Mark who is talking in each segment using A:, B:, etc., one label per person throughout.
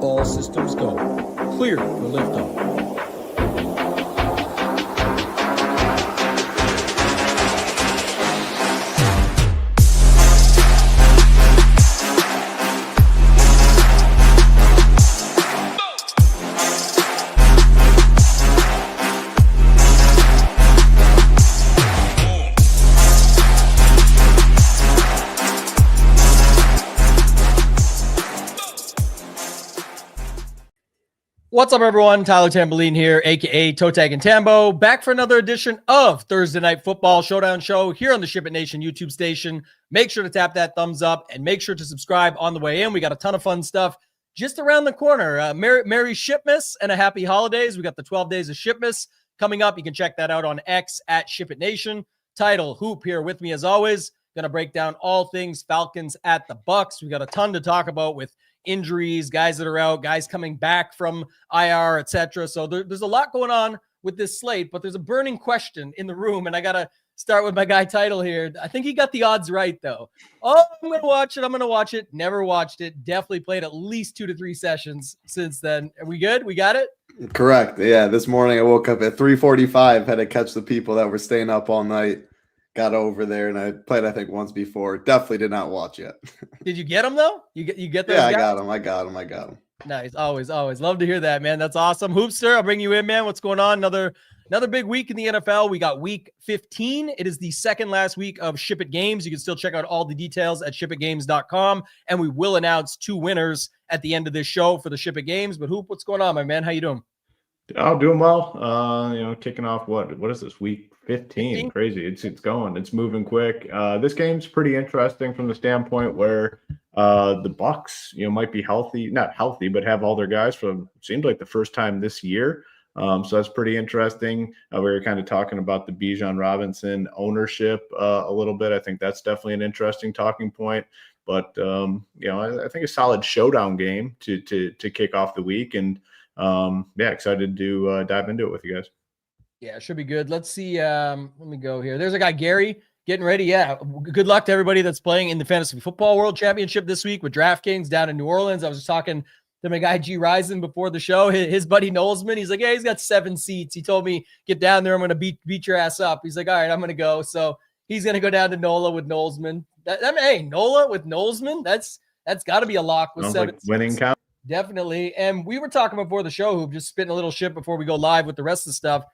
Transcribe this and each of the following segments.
A: All systems go. Clear for liftoff. What's up, everyone? Tyler Tamboline here, a.k.a. ToeTagginTambo, back for another edition of Thursday Night Football Showdown Show here on the Ship It Nation YouTube station. Make sure to tap that thumbs up and make sure to subscribe on the way in. We got a ton of fun stuff just around the corner. Merry SHIPmas and a happy holidays. We got the 12 days of SHIPmas coming up. You can check that out on X at Ship It Nation. Title Hoop here with me as always. Going to break down all things Falcons at the Bucs. We got a ton to talk about with injuries, guys that are out, guys coming back from IR, etc. So there's a lot going on with this slate, but there's a burning question in the room, and I got to start with my guy Title here. I think he got the odds right, though. Oh, I'm going to watch it. Never watched it. Definitely played at least 2 to 3 sessions since then. Are we good? We got it?
B: Correct. Yeah, this morning I woke up at 3:45, had to catch the people that were staying up all night. Got over there, and I played, I think, once before. Definitely did not watch yet.
A: Did you get them, though? You get those
B: Yeah,
A: guys?
B: I got them.
A: Nice. Always. Love to hear that, man. That's awesome. Hoopster, I'll bring you in, man. What's going on? Another big week in the NFL. We got week 15. It is the second last week of Ship It Games. You can still check out all the details at shipitgames.com, and we will announce 2 winners at the end of this show for the Ship It Games. But Hoop, what's going on, my man? How you doing?
C: Oh, doing well. Kicking off what is this, week 15? Crazy. It's going. It's moving quick. This game's pretty interesting from the standpoint where the Bucs, might be not healthy, but have all their guys from seems like the first time this year. So that's pretty interesting. We were kind of talking about the Bijan Robinson ownership a little bit. I think that's definitely an interesting talking point. But I think a solid showdown game to kick off the week, and excited to dive into it with you guys.
A: Yeah, it should be good. Let's see. Let me go here. There's a guy, Gary, getting ready. Yeah, good luck to everybody that's playing in the Fantasy Football World Championship this week with DraftKings down in New Orleans. I was just talking to my guy, G. Risen, before the show. His buddy, Knowlesman, he's like, yeah, he's got 7 seats. He told me, get down there. I'm going to beat your ass up. He's like, all right, I'm going to go. So he's going to go down to NOLA with Knowlesman. Hey, NOLA with Knowlesman? That's got to be a lock with 7
C: like winning count.
A: Definitely. And we were talking before the show, Hoop, just spitting a little shit before we go live with the rest of the stuff.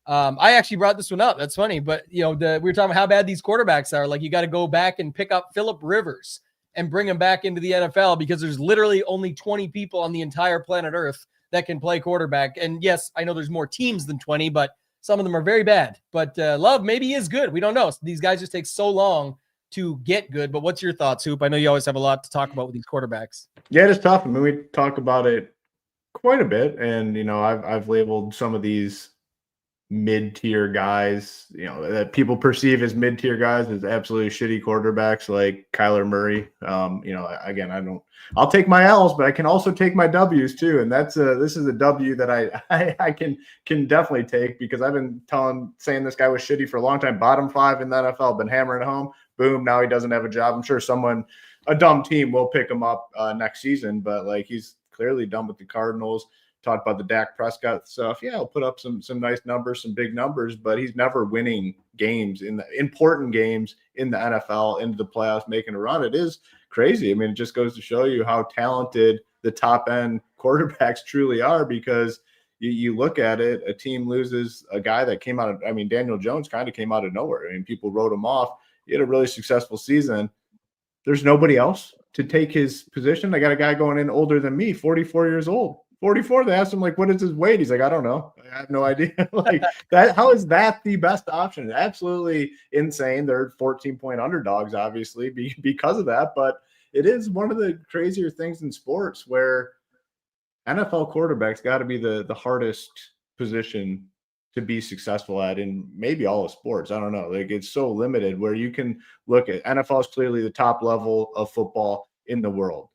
A: I actually brought this one up. That's funny. But, we were talking about how bad these quarterbacks are. Like, you got to go back and pick up Phillip Rivers and bring him back into the NFL because there's literally only 20 people on the entire planet Earth that can play quarterback. And yes, I know there's more teams than 20, but some of them are very bad. But Love maybe is good. We don't know. These guys just take so long to get good. But what's your thoughts, Hoop? I know you always have a lot to talk about with these quarterbacks.
C: Yeah, it's tough. I mean, we talk about it quite a bit, and I've labeled some of these mid-tier guys, that people perceive as mid-tier guys as absolutely shitty quarterbacks like Kyler Murray. Again, I'll take my L's, but I can also take my W's too. And this is a W that I can definitely take because I've been saying this guy was shitty for a long time. Bottom 5 in the NFL, been hammering it home. Boom. Now he doesn't have a job. I'm sure a dumb team will pick him up next season, but he's clearly done with the Cardinals. Talked about the Dak Prescott stuff. Yeah, he'll put up some nice numbers, some big numbers, but he's never winning games in the important games in the NFL into the playoffs, making a run. It is crazy. I mean, it just goes to show you how talented the top end quarterbacks truly are because you look at it, a team loses a guy that came out of, Daniel Jones kind of came out of nowhere. People wrote him off. He had a really successful season. There's nobody else to take his position. I got a guy going in older than me, 44 years old. 44. They asked him, what is his weight? He's like, I don't know. I have no idea. That. How is that the best option? Absolutely insane. They're 14-point underdogs, obviously, because of that. But it is one of the crazier things in sports where NFL quarterbacks got to be the hardest position to be successful at in maybe all of sports. I don't know. It's so limited where you can look at NFL is clearly the top level of football in the world.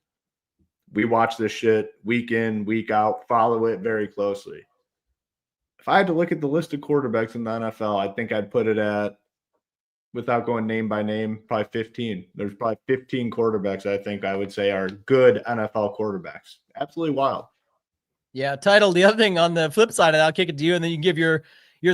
C: We watch this shit week in, week out, follow it very closely. If I had to look at the list of quarterbacks in the NFL, I think I'd put it at, without going name by name, probably 15. There's probably 15 quarterbacks I think I would say are good NFL quarterbacks. absolutely wild.
A: Yeah, title. The other thing on the flip side of that, I'll kick it to you, and then you can give your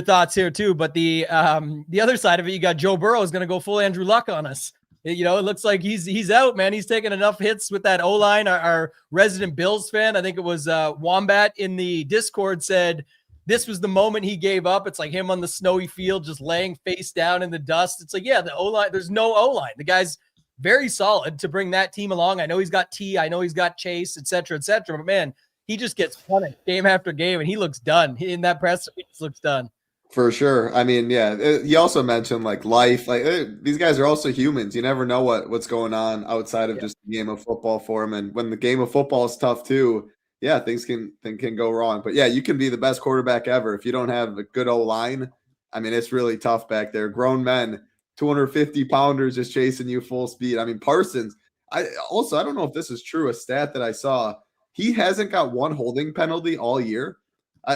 A: thoughts here too. But the other side of it, you got Joe Burrow is going to go full Andrew Luck on us. It looks like he's out, man. He's taken enough hits with that O-line. Our resident Bills fan, I think it was Wombat in the Discord, said this was the moment he gave up. It's like him on the snowy field, just laying face down in the dust. It's like, yeah, the O-line, there's no O-line. The guy's very solid to bring that team along. I know he's got T, I know he's got Chase, et cetera, but man, he just gets punished game after game, and he looks done. In that press, he just looks done.
B: For sure. I mean, yeah, you also mentioned like life. Like these guys are also humans. You never know what's going on outside of just the game of football for them. And when the game of football is tough too, yeah, things can go wrong. But yeah, you can be the best quarterback ever if you don't have a good O-line. I mean, it's really tough back there. Grown men, 250 pounders just chasing you full speed. I mean, Parsons. I don't know if this is true. A stat that I saw, he hasn't got one holding penalty all year.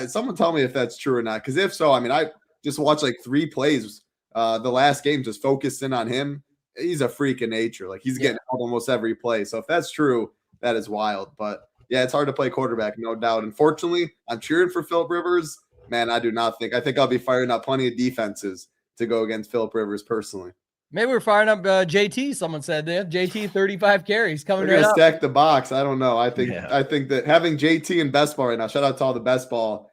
B: Someone tell me if that's true or not. Because if so, I mean, I just watched like 3 plays the last game, just focused in on him. He's a freak of nature. Like he's getting out almost every play. So if that's true, that is wild. But yeah, it's hard to play quarterback, no doubt. Unfortunately, I'm cheering for Philip Rivers. Man, I think I'll be firing up plenty of defenses to go against Philip Rivers personally.
A: Maybe we're firing up JT. Someone said they have JT 35 carries coming
B: We're
A: right
B: gonna
A: up.
B: stack the box. I don't know. I think that having JT in best ball right now. Shout out to all the best ball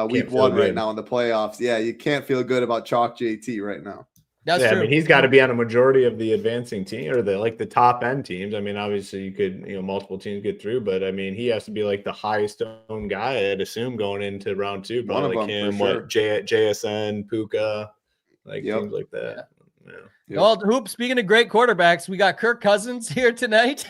B: week 1 right now in the playoffs. Yeah, you can't feel good about chalk JT right now.
A: That's true.
C: I mean, he's got to be on a majority of the advancing team or the top end teams. I mean, obviously you could multiple teams get through, but I mean he has to be like the highest owned guy, I'd assume, going into round 2. Probably like him, JSN, Puka, teams like that. Yeah.
B: Yep.
A: Well, Hoop, speaking of great quarterbacks, we got Kirk Cousins here tonight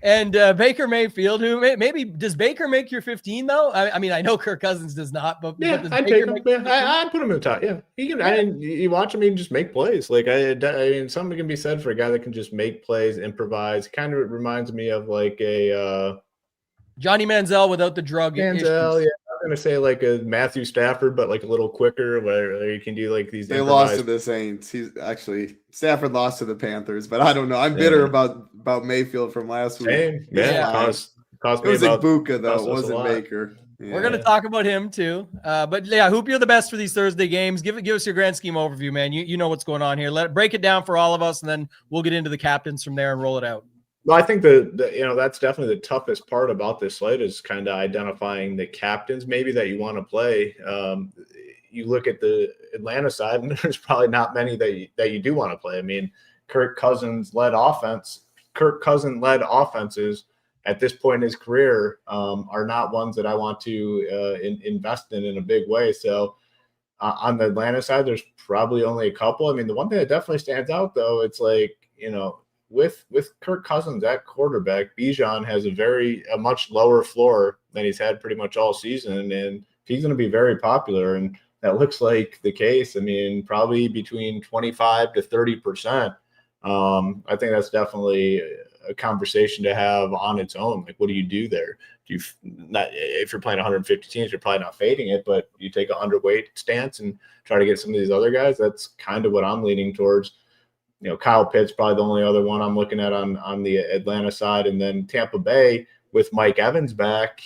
A: and Baker Mayfield, who maybe does Baker make your 15 though? I mean, I know Kirk Cousins does not, but
C: I'd take him. I'd put him in the top. Yeah, he can. You watch him, he can just make plays. Like I mean, something can be said for a guy that can just make plays, improvise. Kind of reminds me of like a
A: Johnny Manziel without the drug issues.
C: Yeah. I'm gonna say like a Matthew Stafford, but like a little quicker, where you can do like these.
B: They lost to the Saints. Stafford lost to the Panthers, but I don't know. I'm bitter about Mayfield from last week.
C: Same. Yeah. Cost
B: it was Ibuka though. It wasn't Baker.
A: Yeah. We're gonna talk about him too. But yeah, Hoop, you're the best for these Thursday games. Give us your grand scheme overview, man. You know what's going on here. Break it down for all of us, and then we'll get into the captains from there and roll it out.
C: Well, I think that's definitely the toughest part about this slate is kind of identifying the captains maybe that you want to play. You look at the Atlanta side, and there's probably not many that you do want to play. I mean, Kirk Cousins led offenses at this point in his career are not ones that I want to invest in a big way. So on the Atlanta side, there's probably only a couple. I mean, the one thing that definitely stands out though, it's like, with Kirk Cousins at quarterback, Bijan has a much lower floor than he's had pretty much all season, and he's going to be very popular, and that looks like the case. I mean, probably between 25 to 30%. I think that's definitely a conversation to have on its own. Like, what do you do there? If you're playing 150 teams, you're probably not fading it, but you take a 100-weight stance and try to get some of these other guys. That's kind of what I'm leaning towards. Kyle Pitts probably the only other one I'm looking at on the Atlanta side. And then Tampa Bay with Mike Evans back,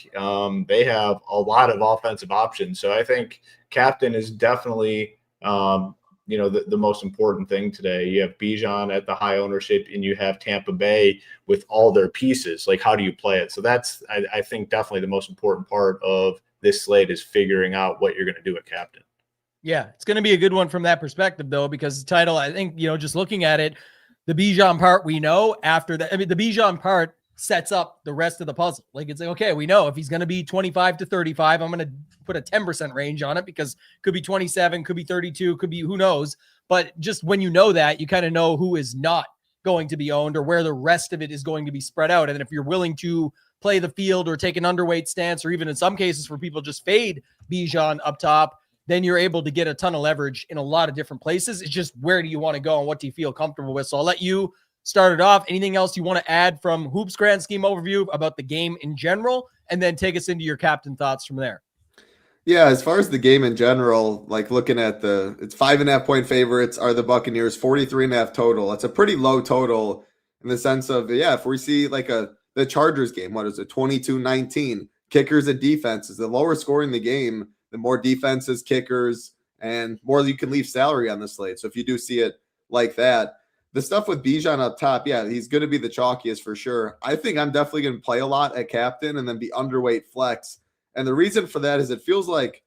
C: they have a lot of offensive options. So I think captain is definitely, the most important thing today. You have Bijan at the high ownership, and you have Tampa Bay with all their pieces. Like, how do you play it? So that's, I think, definitely the most important part of this slate is figuring out what you're going to do at captain.
A: Yeah, it's going to be a good one from that perspective, though, because the title, I think, just looking at it, the Bijan part we know after that. I mean, the Bijan part sets up the rest of the puzzle. Like, it's like, okay, we know if he's going to be 25 to 35, I'm going to put a 10% range on it because could be 27, could be 32, could be who knows. But just when you know that, you kind of know who is not going to be owned or where the rest of it is going to be spread out. And if you're willing to play the field or take an underweight stance, or even in some cases where people just fade Bijan up top, then you're able to get a ton of leverage in a lot of different places. It's just where do you want to go and what do you feel comfortable with? So I'll let you start it off. Anything else you want to add from Hoop's grand scheme overview about the game in general, and then take us into your captain thoughts from there?
B: Yeah, as far as the game in general, like looking at it's 5.5 point favorites are the Buccaneers, 43.5 total. That's a pretty low total in the sense of, if we see like the the Chargers game, what is it, 22-19. Kickers and defenses. The lower scoring the game, the more defenses, kickers, and more you can leave salary on the slate. So if you do see it like that, the stuff with Bijan up top, yeah, he's going to be the chalkiest for sure. I think I'm definitely going to play a lot at captain and then be underweight flex. And the reason for that is it feels like,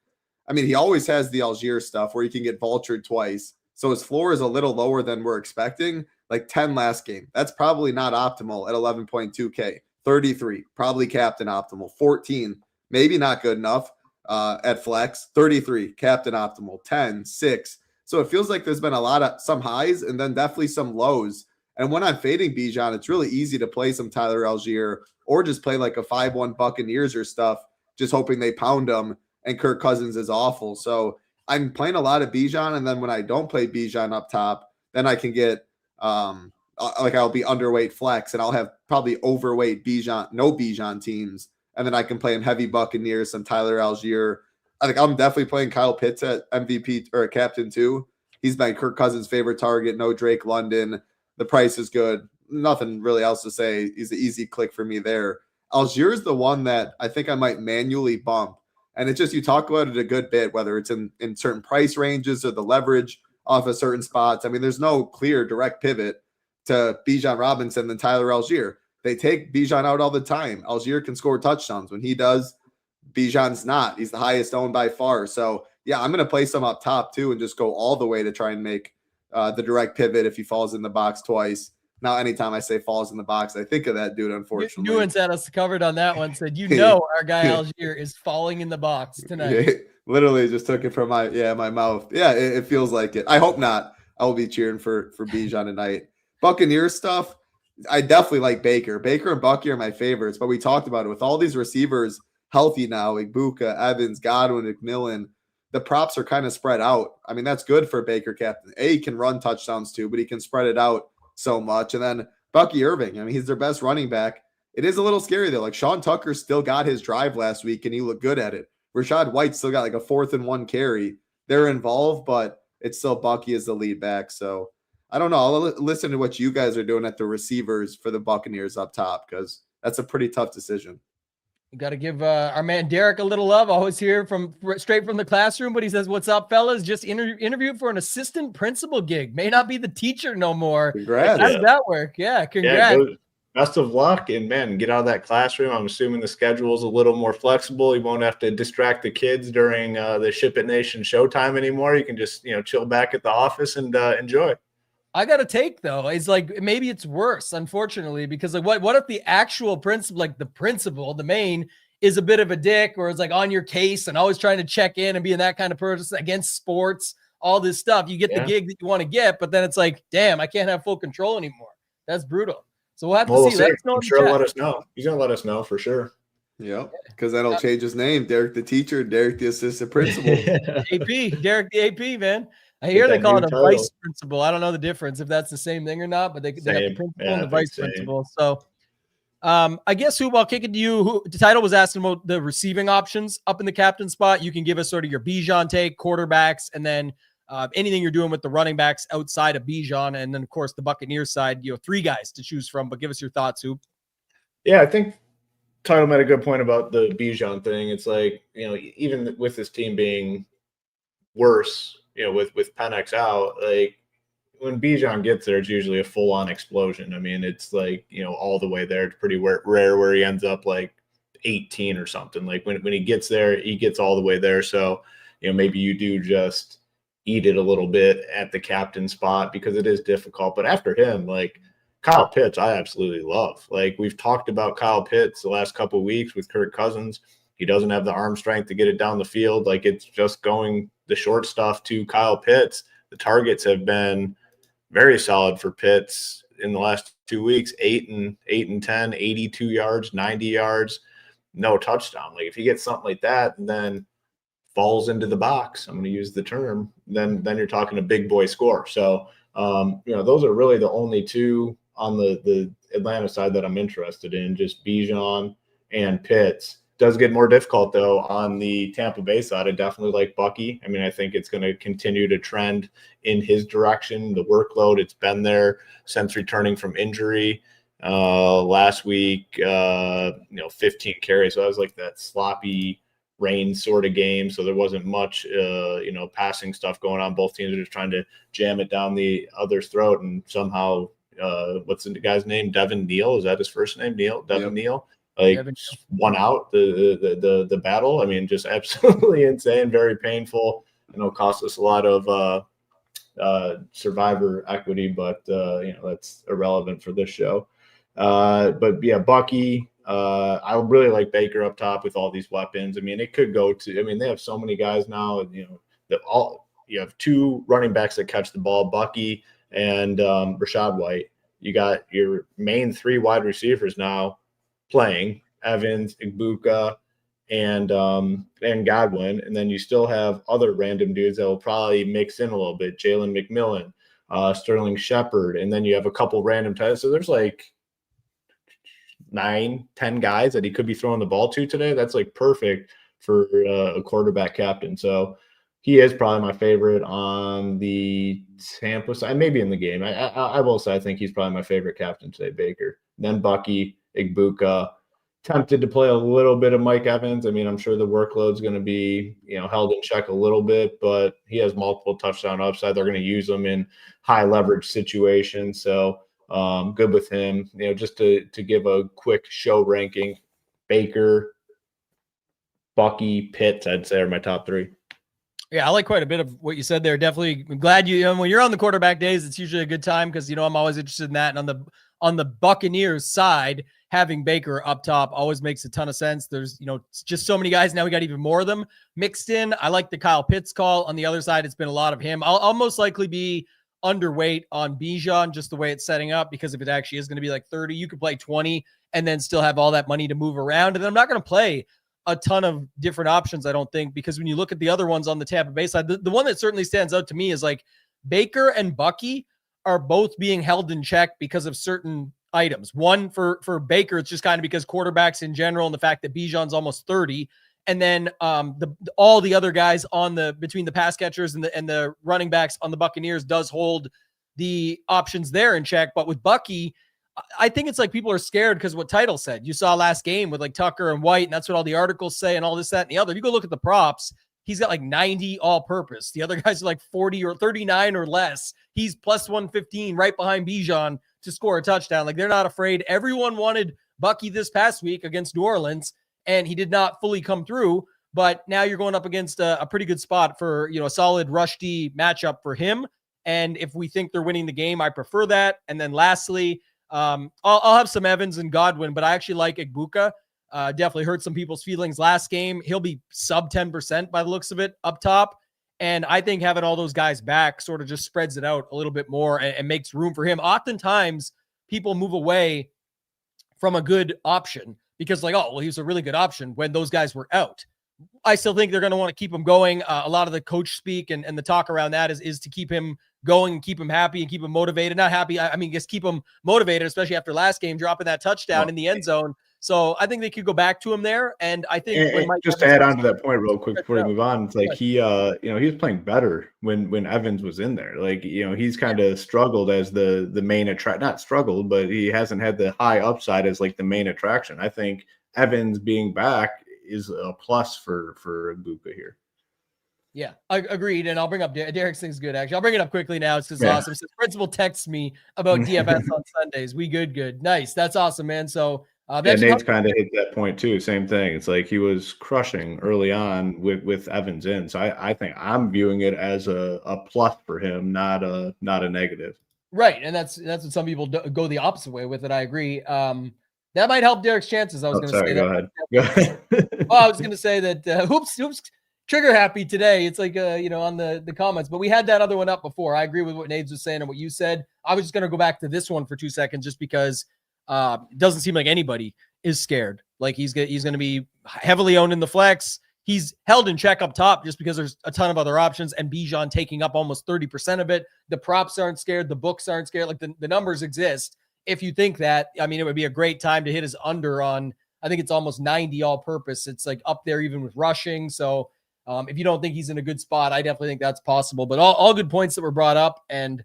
B: I mean, he always has the Algier stuff where he can get vultured twice. So his floor is a little lower than we're expecting. Like 10 last game. That's probably not optimal at 11.2K. 33, probably captain optimal. 14, maybe not good enough at flex. 33, captain optimal. 10, 6. So it feels like there's been a lot of some highs and then definitely some lows. And when I'm fading Bijan, it's really easy to play some Tyler Algier or just play like a 5-1 Buccaneers or stuff, just hoping they pound them. And Kirk Cousins is awful. So I'm playing a lot of Bijan. And then when I don't play Bijan up top, then I can get like I'll be underweight flex and I'll have probably overweight Bijan, no Bijan teams. And then I can play in heavy Buccaneers, some Tyler Algier. I think I'm definitely playing Kyle Pitts at MVP or captain too. He's been Kirk Cousins' favorite target. No Drake London. The price is good. Nothing really else to say. He's an easy click for me there. Algier is the one that I think I might manually bump. And it's just, you talk about it a good bit, whether it's in certain price ranges or the leverage off of certain spots. I mean, there's no clear direct pivot to Bijan Robinson than Tyler Algier. They take Bijan out all the time. Algier can score touchdowns. When he does, Bijan's not. He's the highest owned by far. So, yeah, I'm going to play some up top too and just go all the way to try and make the direct pivot if he falls in the box twice. Now, anytime I say falls in the box, I think of that dude, unfortunately.
A: Nuance had us covered on that one. Said, our guy Algier is falling in the box tonight.
B: Yeah, literally just took it from my mouth. Yeah, it feels like it. I hope not. I will be cheering for Bijan tonight. Buccaneers stuff, I definitely like Baker. Baker and Bucky are my favorites, but we talked about it. With all these receivers healthy now, Igbuka, Evans, Godwin, McMillan, the props are kind of spread out. I mean, that's good for Baker captain. He can run touchdowns too, but he can spread it out so much. And then Bucky Irving, I mean, he's their best running back. It is a little scary though. Like Sean Tucker still got his drive last week and he looked good at it. Rashad White still got like a 4th and 1 carry. They're involved, but it's still Bucky as the lead back. So I don't know. I'll listen to what you guys are doing at the receivers for the Buccaneers up top, because that's a pretty tough decision.
A: You got to give our man Derek a little love. Always here straight from the classroom, but he says, "What's up, fellas? Just interviewed for an assistant principal gig. May not be the teacher no more."
B: Congrats.
A: How does that work? Yeah, congrats.
C: Yeah, best of luck, and man, get out of that classroom. I'm assuming the schedule is a little more flexible. You won't have to distract the kids during the Ship It Nation showtime anymore. You can just chill back at the office and enjoy.
A: I got to take though. It's like maybe it's worse, unfortunately, because like what if the actual principal, like the principal, the main, is a bit of a dick, or is like on your case and always trying to check in and being that kind of person against sports, all this stuff. You get the gig that you want to get, but then it's like, damn, I can't have full control anymore. That's brutal. So we'll have to see. Let us know.
C: I'm sure let us know. He's gonna let us know for sure.
B: Yep, because that'll change his name. Derek the teacher, Derek the assistant principal.
A: AP, Derek the AP, man. I hear they call it a vice principal. I don't know the difference if that's the same thing or not, but they got the principal and the vice principal. So I guess I'll kick it to you. The title was asking about the receiving options up in the captain spot. You can give us sort of your Bijan take, quarterbacks, and then anything you're doing with the running backs outside of Bijan. And then, of course, the Buccaneers side, 3 guys to choose from. But give us your thoughts, Hoop.
C: Yeah, I think Title made a good point about the Bijan thing. It's like, even with this team being worse, with Penix out, like when Bijan gets there, it's usually a full-on explosion. I mean, it's like, all the way there. It's pretty rare where he ends up like 18 or something. Like when he gets there, he gets all the way there. So, maybe you do just eat it a little bit at the captain spot because it is difficult. But after him, like Kyle Pitts, I absolutely love. Like we've talked about Kyle Pitts the last couple of weeks with Kirk Cousins. He doesn't have the arm strength to get it down the field. Like it's just going the short stuff to Kyle Pitts. The targets have been very solid for Pitts in the last 2 weeks, 8 and 10, 82 yards, 90 yards, no touchdown. Like if you get something like that and then falls into the box, I'm going to use the term, then you're talking a big boy score. So, those are really the only 2 on the Atlanta side that I'm interested in, just Bijan and Pitts. Does get more difficult though on the Tampa Bay side. I definitely like Bucky. I mean, I think it's going to continue to trend in his direction. The workload, it's been there since returning from injury. Last week, 15 carries. So that was like that sloppy rain sort of game. So there wasn't much, passing stuff going on. Both teams are just trying to jam it down the other's throat. And somehow, what's the guy's name? Devin Neal. Is that his first name? Devin Neal. Won out the battle. I mean, just absolutely insane, very painful. Cost us a lot of survivor equity, but that's irrelevant for this show. But yeah, Bucky. I really like Baker up top with all these weapons. I mean, it could go to. I mean, they have so many guys now. You have 2 running backs that catch the ball, Bucky and Rashad White. You got your main 3 wide receivers now playing, Evans, Igbuka, and Godwin, and then you still have other random dudes that will probably mix in a little bit. Jalen McMillan, Sterling Shepard, and then you have a couple random tight. So there's like 9-10 guys that he could be throwing the ball to today. That's like perfect for a quarterback captain. So he is probably my favorite on the Tampa side, maybe in the game. I will say I think he's probably my favorite captain today, Baker. Then Bucky, Igbuka. Tempted to play a little bit of Mike Evans. I mean, I'm sure the workload's going to be, held in check a little bit, but he has multiple touchdown upside. They're going to use him in high leverage situations. So good with him. Just to give a quick show ranking, Baker, Bucky, Pitts, I'd say are my top 3.
A: Yeah, I like quite a bit of what you said there. Definitely I'm glad when you're on the quarterback days, it's usually a good time because, I'm always interested in that. And on the Buccaneers side, having Baker up top always makes a ton of sense. There's, just so many guys. Now we got even more of them mixed in. I like the Kyle Pitts call. On the other side, it's been a lot of him. I'll most likely be underweight on Bijan, just the way it's setting up, because if it actually is going to be like 30, you could play 20 and then still have all that money to move around. And then I'm not going to play a ton of different options, I don't think, because when you look at the other ones on the Tampa Bay side, the one that certainly stands out to me is like Baker and Bucky are both being held in check because of certain items. One for Baker, it's just kind of because quarterbacks in general and the fact that Bijan's almost 30. And then all the other guys between the pass catchers and the running backs on the Buccaneers does hold the options there in check. But with Bucky, I think it's like people are scared because what Title said. You saw last game with like Tucker and White, and that's what all the articles say and all this, that, and the other. If you go look at the props, he's got like 90 all-purpose. The other guys are like 40 or 39 or less. He's plus 115 right behind Bijan to score a touchdown. Like, they're not afraid. Everyone wanted Bucky this past week against New Orleans, and he did not fully come through. But now you're going up against a pretty good spot for, a solid rush D matchup for him. And if we think they're winning the game, I prefer that. And then lastly, I'll have some Evans and Godwin, but I actually like Igbuka. Definitely hurt some people's feelings last game. He'll be sub 10% by the looks of it up top. And I think having all those guys back sort of just spreads it out a little bit more and makes room for him. Oftentimes people move away from a good option because like, oh, well, he was a really good option when those guys were out. I still think they're going to want to keep him going. A lot of the coach speak and the talk around that is to keep him going and keep him happy and keep him motivated. Not happy. I mean, just keep him motivated, especially after last game, dropping that touchdown in the end zone. So I think they could go back to him there. And I think
C: just to add on to that point real quick before we move on, it's like he was playing better when Evans was in there. Like, he's kind of struggled as the main not struggled, but he hasn't had the high upside as like the main attraction. I think Evans being back is a plus for Igbuka here.
A: Yeah, I agreed. And I'll bring up Derek's thing's good, actually. I'll bring it up quickly now. It's just awesome. So principal texts me about DFS on Sundays. We good. Nice. That's awesome, man. So
C: Nate's kind of hit that point too. Same thing. It's like he was crushing early on with Evans in. So I think I'm viewing it as a plus for him, not a negative.
A: Right. And that's what some people go the opposite way with it. I agree. That might help Derek's chances. I was going to say that.
C: Go ahead.
A: Well, I was going to say that oops, trigger happy today. It's like, on the comments, but we had that other one up before. I agree with what Nades was saying and what you said. I was just going to go back to this one for 2 seconds, just because it doesn't seem like anybody is scared. Like he's going to be heavily owned in the flex. He's held in check up top just because there's a ton of other options and Bijan taking up almost 30% of it. The props aren't scared. The books aren't scared. Like the numbers exist. If you think that, I mean, it would be a great time to hit his under on, I think it's almost 90 all purpose. It's like up there even with rushing. So if you don't think he's in a good spot, I definitely think that's possible. But all good points that were brought up. And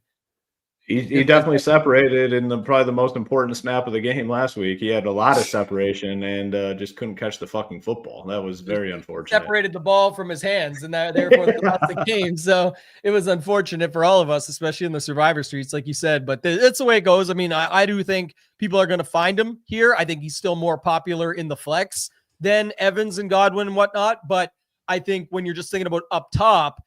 C: He definitely separated in probably the most important snap of the game last week. He had a lot of separation and just couldn't catch the fucking football. That was very unfortunate.
A: Separated the ball from his hands, and therefore they lost the game. So it was unfortunate for all of us, especially in the survivor streets, like you said. But it's the way it goes. I mean, I do think people are going to find him here. I think he's still more popular in the flex than Evans and Godwin and whatnot. But I think when you're just thinking about up top,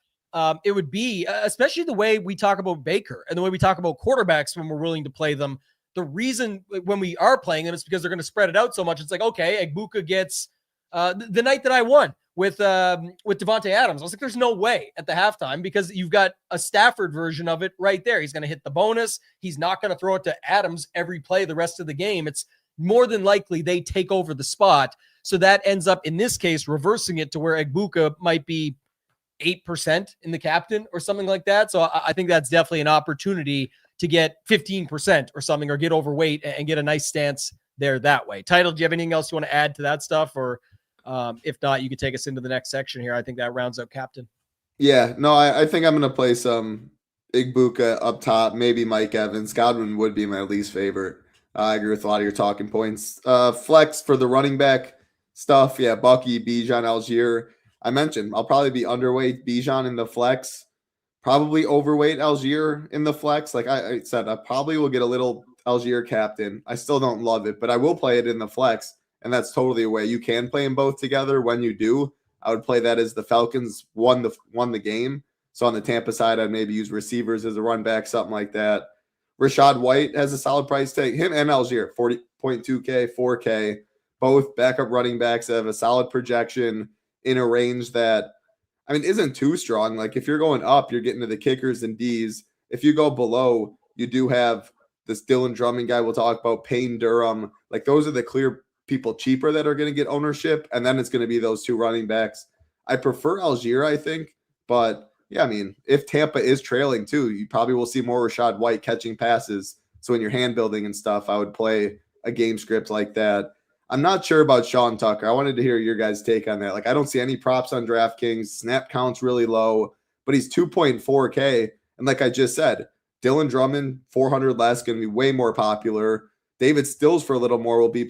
A: it would be, especially the way we talk about Baker and the way we talk about quarterbacks when we're willing to play them. The reason when we are playing them is because they're going to spread it out so much. It's like, okay, Egbuka gets the night that I won with Devontae Adams. I was like, there's no way at the halftime because you've got a Stafford version of it right there. He's going to hit the bonus. He's not going to throw it to Adams every play the rest of the game. It's more than likely they take over the spot. So that ends up, in this case, reversing it to where Egbuka might be 8% in the captain or something like that. So I think that's definitely an opportunity to get 15% or something, or get overweight and get a nice stance there that way. Title, do you have anything else you want to add to that stuff? Or if not, you could take us into the next section here. I think that rounds out captain.
B: Yeah, no, I think I'm going to play some Igbuka up top, maybe Mike Evans. Godwin would be my least favorite. I agree with a lot of your talking points. Flex for the running back stuff. Yeah, Bucky, Bijan, Algier. I mentioned I'll probably be underweight Bijan in the flex, probably overweight Algier in the flex. Like I said, I probably will get a little Algier captain. I still don't love it, but I will play it in the flex, and that's totally a way. You can play them both together. When you do, I would play that as the Falcons won the game. So on the Tampa side, I'd maybe use receivers as a run back, something like that. Rashad White has a solid price tag. Him and Algier, 40.2K, 4K, both backup running backs that have a solid projection in a range that, I mean, isn't too strong. Like if you're going up, you're getting to the kickers and Ds. If you go below, you do have this Dylan Drummond guy we'll talk about, Payne Durham. Like those are the clear people cheaper that are going to get ownership. And then it's going to be those two running backs. I prefer Algier, I think. But yeah, I mean, if Tampa is trailing too, you probably will see more Rashad White catching passes. So in your hand building and stuff, I would play a game script like that. I'm not sure about Sean Tucker. I wanted to hear your guys' take on that. Like, I don't see any props on DraftKings. Snap count's really low, but he's 2.4K. And like I just said, Dylan Drummond, 400 less, going to be way more popular. David Stills for a little more will be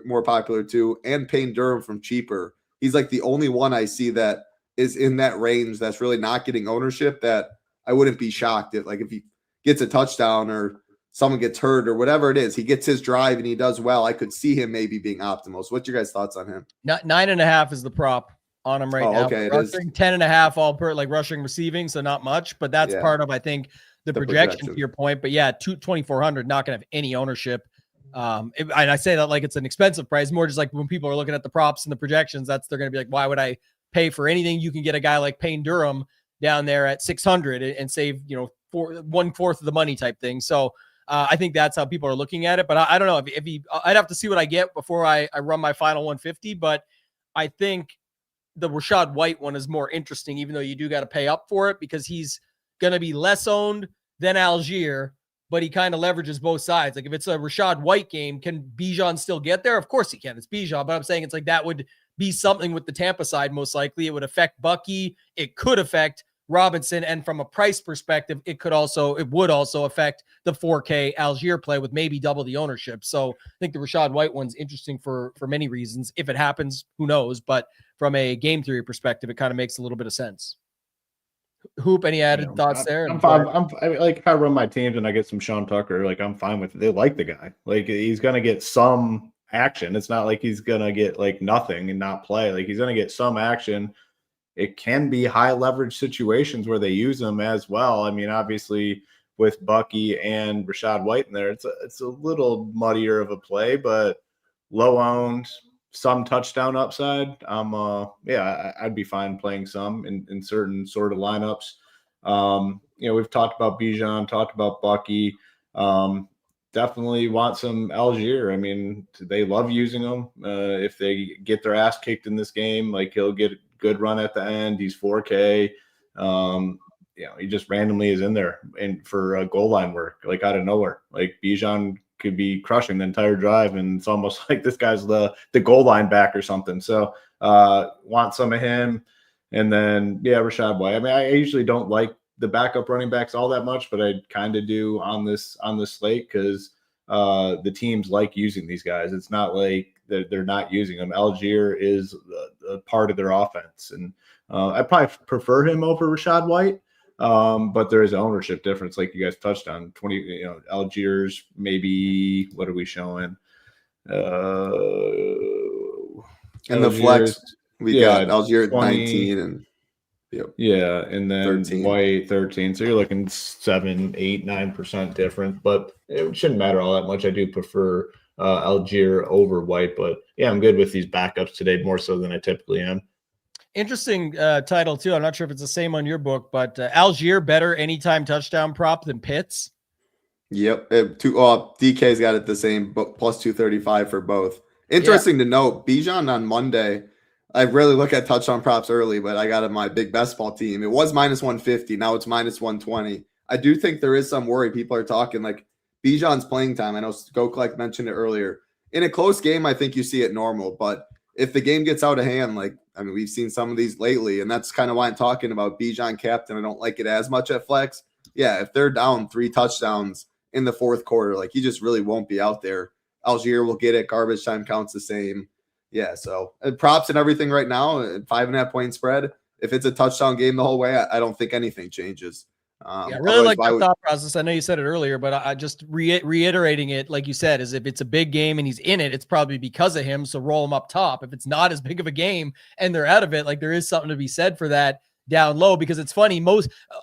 B: more popular too. And Payne Durham from cheaper. He's like the only one I see that is in that range that's really not getting ownership, that I wouldn't be shocked if he gets a touchdown or someone gets hurt or whatever it is, he gets his drive and he does well. I could see him maybe being optimal. So what's your guys' thoughts on him?
A: 9.5 is the prop on him right now.
B: Okay,
A: rushing 10.5 all per, like rushing, receiving, so not much, but that's part of, I think, the projection to your point. But yeah, 2,400 not going to have any ownership. And I say that like it's an expensive price, more just like when people are looking at the props and the projections, they're going to be like, why would I pay for anything? You can get a guy like Payne Durham down there at 600 and save 1/4 of the money type thing. So I think that's how people are looking at it. But I don't know if he, I'd have to see what I get before I run my final 150. But I think the Rashad White one is more interesting, even though you do got to pay up for it, because he's going to be less owned than Algier, but he kind of leverages both sides. Like if it's a Rashad White game, can Bijan still get there? Of course he can. It's Bijan, but I'm saying it's like that would be something with the Tampa side. Most likely it would affect Bucky. It could affect Robinson. And from a price perspective, it would also affect the 4K Algier play with maybe double the ownership. So I think the Rashad White one's interesting for many reasons. If it happens, who knows? But from a game theory perspective, it kind of makes a little bit of sense. Hoop, any added thoughts there?
C: I'm fine. If I run my teams and I get some Sean Tucker, like I'm fine with it. They like the guy. Like he's going to get some action. It's not like he's going to get like nothing and not play. Like he's going to get some action. It can be high leverage situations where they use them as well. I mean, obviously with Bucky and Rashad White in there, it's a little muddier of a play, but low owned, some touchdown upside. I'd be fine playing some in certain sort of lineups. We've talked about Bijan, talked about Bucky. Definitely want some Algier. I mean, they love using him. If they get their ass kicked in this game, like he'll get a good run at the end. He's 4K. He just randomly is in there and for goal line work, like out of nowhere. Like Bijan could be crushing the entire drive, and it's almost like this guy's the goal line back or something. So want some of him. And then Rashad White. I mean, I usually don't like the backup running backs all that much, but I kind of do on this slate because the teams like using these guys. It's not like they're not using them. Algier is a part of their offense, and I probably prefer him over Rachaad White. But there is an ownership difference, like you guys touched on. 20, Algier's maybe, what are we showing?
B: In the flex, we got Algier at 19 and
C: yeah, and then
B: 13.
C: White 13. So you're looking 7, 8, 9% difference, but it shouldn't matter all that much. I do prefer Algier over White, but yeah, I'm good with these backups today more so than I typically am.
A: Interesting title too. I'm not sure if it's the same on your book, but Algier better anytime touchdown prop than Pitts.
B: Yep. DK's got it the same, but plus 235 for both. Interesting to note, Bijan on Monday, I really look at touchdown props early, but I got it my big best ball team. It was minus 150. Now it's minus 120. I do think there is some worry. People are talking like Bijan's playing time. I know Go Collect mentioned it earlier. In a close game, I think you see it normal, but if the game gets out of hand, we've seen some of these lately, and that's kind of why I'm talking about Bijan captain. I don't like it as much at flex. Yeah, if they're down 3 touchdowns in the fourth quarter, he just really won't be out there. Algier will get it. Garbage time counts the same. Yeah, so props and everything right now, 5.5 point spread. If it's a touchdown game the whole way, I don't think anything changes.
A: I really like that thought process. I know you said it earlier, but I just reiterating it, like you said, is if it's a big game and he's in it, it's probably because of him. So roll him up top. If it's not as big of a game and they're out of it, there is something to be said for that down low, because it's funny.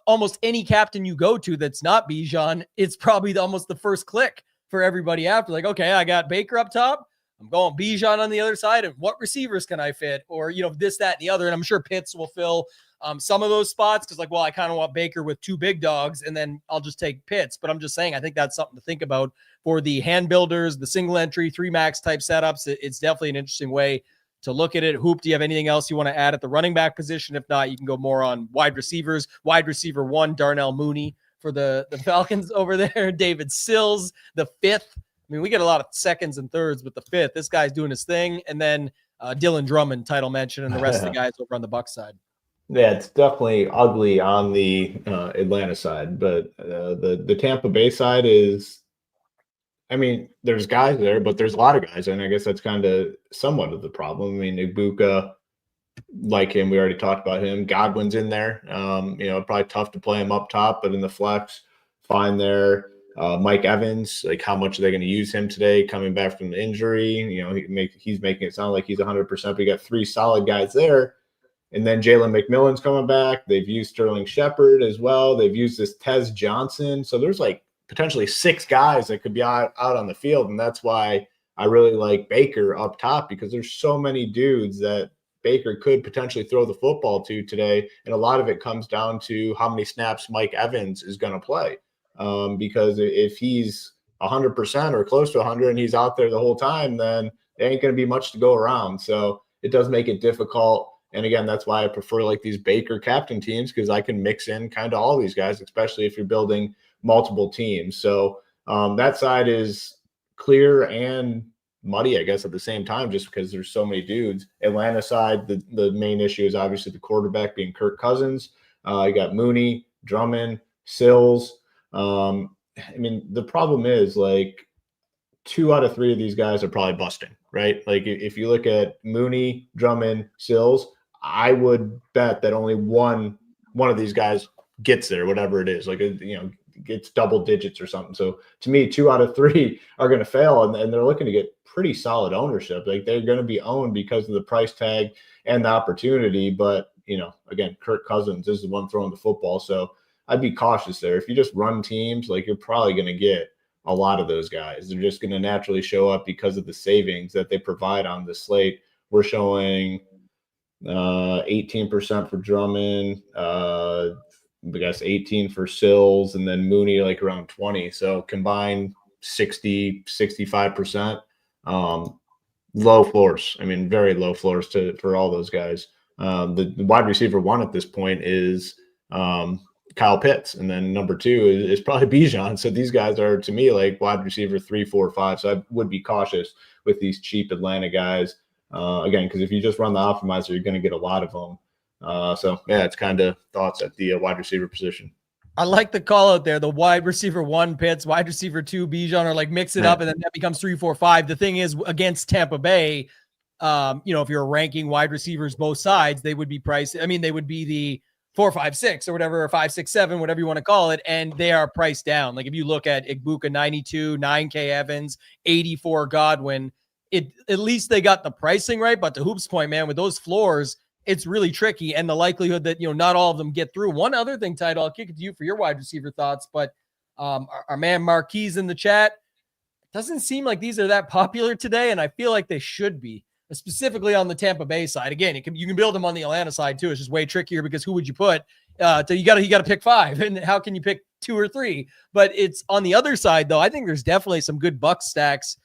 A: Almost any captain you go to that's not Bijan, it's probably almost the first click for everybody after. Okay, I got Baker up top. I'm going Bijan on the other side, and what receivers can I fit? Or, this, that, and the other. And I'm sure Pitts will fill some of those spots because, I kind of want Baker with 2 big dogs, and then I'll just take Pitts. But I'm just saying, I think that's something to think about for the hand builders, the single entry, 3 max type setups. It's definitely an interesting way to look at it. Hoop, do you have anything else you want to add at the running back position? If not, you can go more on wide receivers. Wide receiver 1, Darnell Mooney for the Falcons over there. David Sills, the 5th. We get a lot of seconds and thirds, but the 5th, this guy's doing his thing. And then Dylan Drummond, title mention, and the rest of the guys over on the Bucs side.
C: Yeah, it's definitely ugly on the Atlanta side, but the Tampa Bay side is, there's guys there, but there's a lot of guys, and I guess that's kind of somewhat of the problem. Ibuka, like him, we already talked about him. Godwin's in there. Probably tough to play him up top, but in the flex, fine there. Mike Evans, how much are they going to use him today coming back from the injury? He's making it sound like he's 100%, but we got 3 solid guys there. And then Jalen McMillan's coming back. They've used Sterling Shepard as well. They've used this Tez Johnson. So there's potentially 6 guys that could be out on the field. And that's why I really like Baker up top, because there's so many dudes that Baker could potentially throw the football to today. And a lot of it comes down to how many snaps Mike Evans is going to play. Because if he's 100% or close to 100 and he's out there the whole time, then there ain't going to be much to go around. So it does make it difficult. And again, that's why I prefer these Baker captain teams, because I can mix in kind of all these guys, especially if you're building multiple teams. So that side is clear and muddy, I guess, at the same time, just because there's so many dudes. Atlanta side, the main issue is obviously the quarterback being Kirk Cousins. You got Mooney, Drummond, Sills. The problem is 2 out of 3 of these guys are probably busting, right? If you look at Mooney, Drummond, Sills, I would bet that only one of these guys gets there, whatever it is, gets double digits or something. So to me, 2 out of 3 are going to fail, and they're looking to get pretty solid ownership. They're going to be owned because of the price tag and the opportunity. But, again, Kirk Cousins is the one throwing the football. So I'd be cautious there. If you just run teams, you're probably going to get a lot of those guys. They're just going to naturally show up because of the savings that they provide on the slate. We're showing 18% for Drummond, I guess 18 for Sills, and then Mooney around 20. So combined 60, 65%. Low floors. Very low floors for all those guys. The wide receiver 1 at this point is Kyle Pitts, and then number 2 is probably Bijan. So these guys are, to me, wide receiver 3, 4, 5. So I would be cautious with these cheap Atlanta guys. Again, because if you just run the optimizer, you're going to get a lot of them. So yeah, it's kind of thoughts at the wide receiver position.
A: I like the call out there. The wide receiver 1 Pitts, wide receiver 2 Bijan, or like mix it up, and then that becomes 3, 4, 5. The thing is, against Tampa Bay, if you're ranking wide receivers both sides, they would be priced. I mean, they would be the 4, 5, 6 or whatever, or 5, 6, 7, whatever you want to call it, and they are priced down. Like if you look at Igbuka 92, 9K Evans, 84 Godwin, at least they got the pricing right. But to Hoop's point, man, with those floors, it's really tricky, and the likelihood that not all of them get through. One other thing, Title, I'll kick it to you for your wide receiver thoughts, but our man Marquise in the chat, doesn't seem like these are that popular today, and I feel like they should be, specifically on the Tampa Bay side. Again, you can build them on the Atlanta side too. It's just way trickier because who would you put? So you got to pick 5, and how can you pick 2 or 3? But it's on the other side though. I think there's definitely some good buck stacks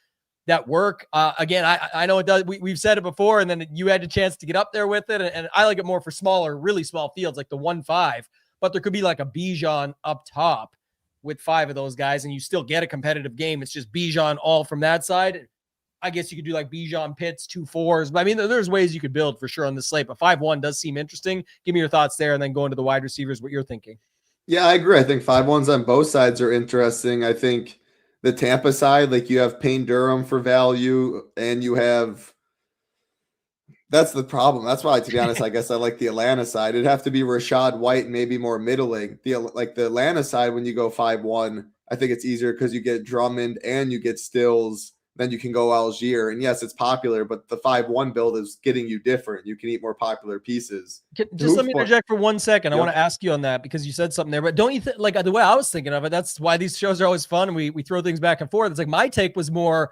A: that work. Again, I know it does. We've said it before, and then you had a chance to get up there with it. And I like it more for smaller, really small fields, like the 1-5, but there could be like a Bijan up top with 5 of those guys, and you still get a competitive game. It's just Bijan all from that side. I guess you could do like Bijan Pitts 2 4s, but I mean, there's ways you could build for sure on the slate, but 5-1 does seem interesting. Give me your thoughts there, and then go into the wide receivers, what you're thinking.
B: Yeah, I agree. I think 5-1s on both sides are interesting. I think the Tampa side, like you have Payne Durham for value, and you have that's the problem. That's why, to be honest, I guess I like the Atlanta side. It'd have to be Rashad White, maybe more middling. The Atlanta side, when you go 5-1, I think it's easier because you get Drummond and you get Stills. Then you can go Algier. And yes, it's popular, but the 5-1 build is getting you different. You can eat more popular pieces.
A: Just let me interject for 1 second. I want to ask you on that because you said something there, but don't you think, like the way I was thinking of it, that's why these shows are always fun and we throw things back and forth. It's like my take was more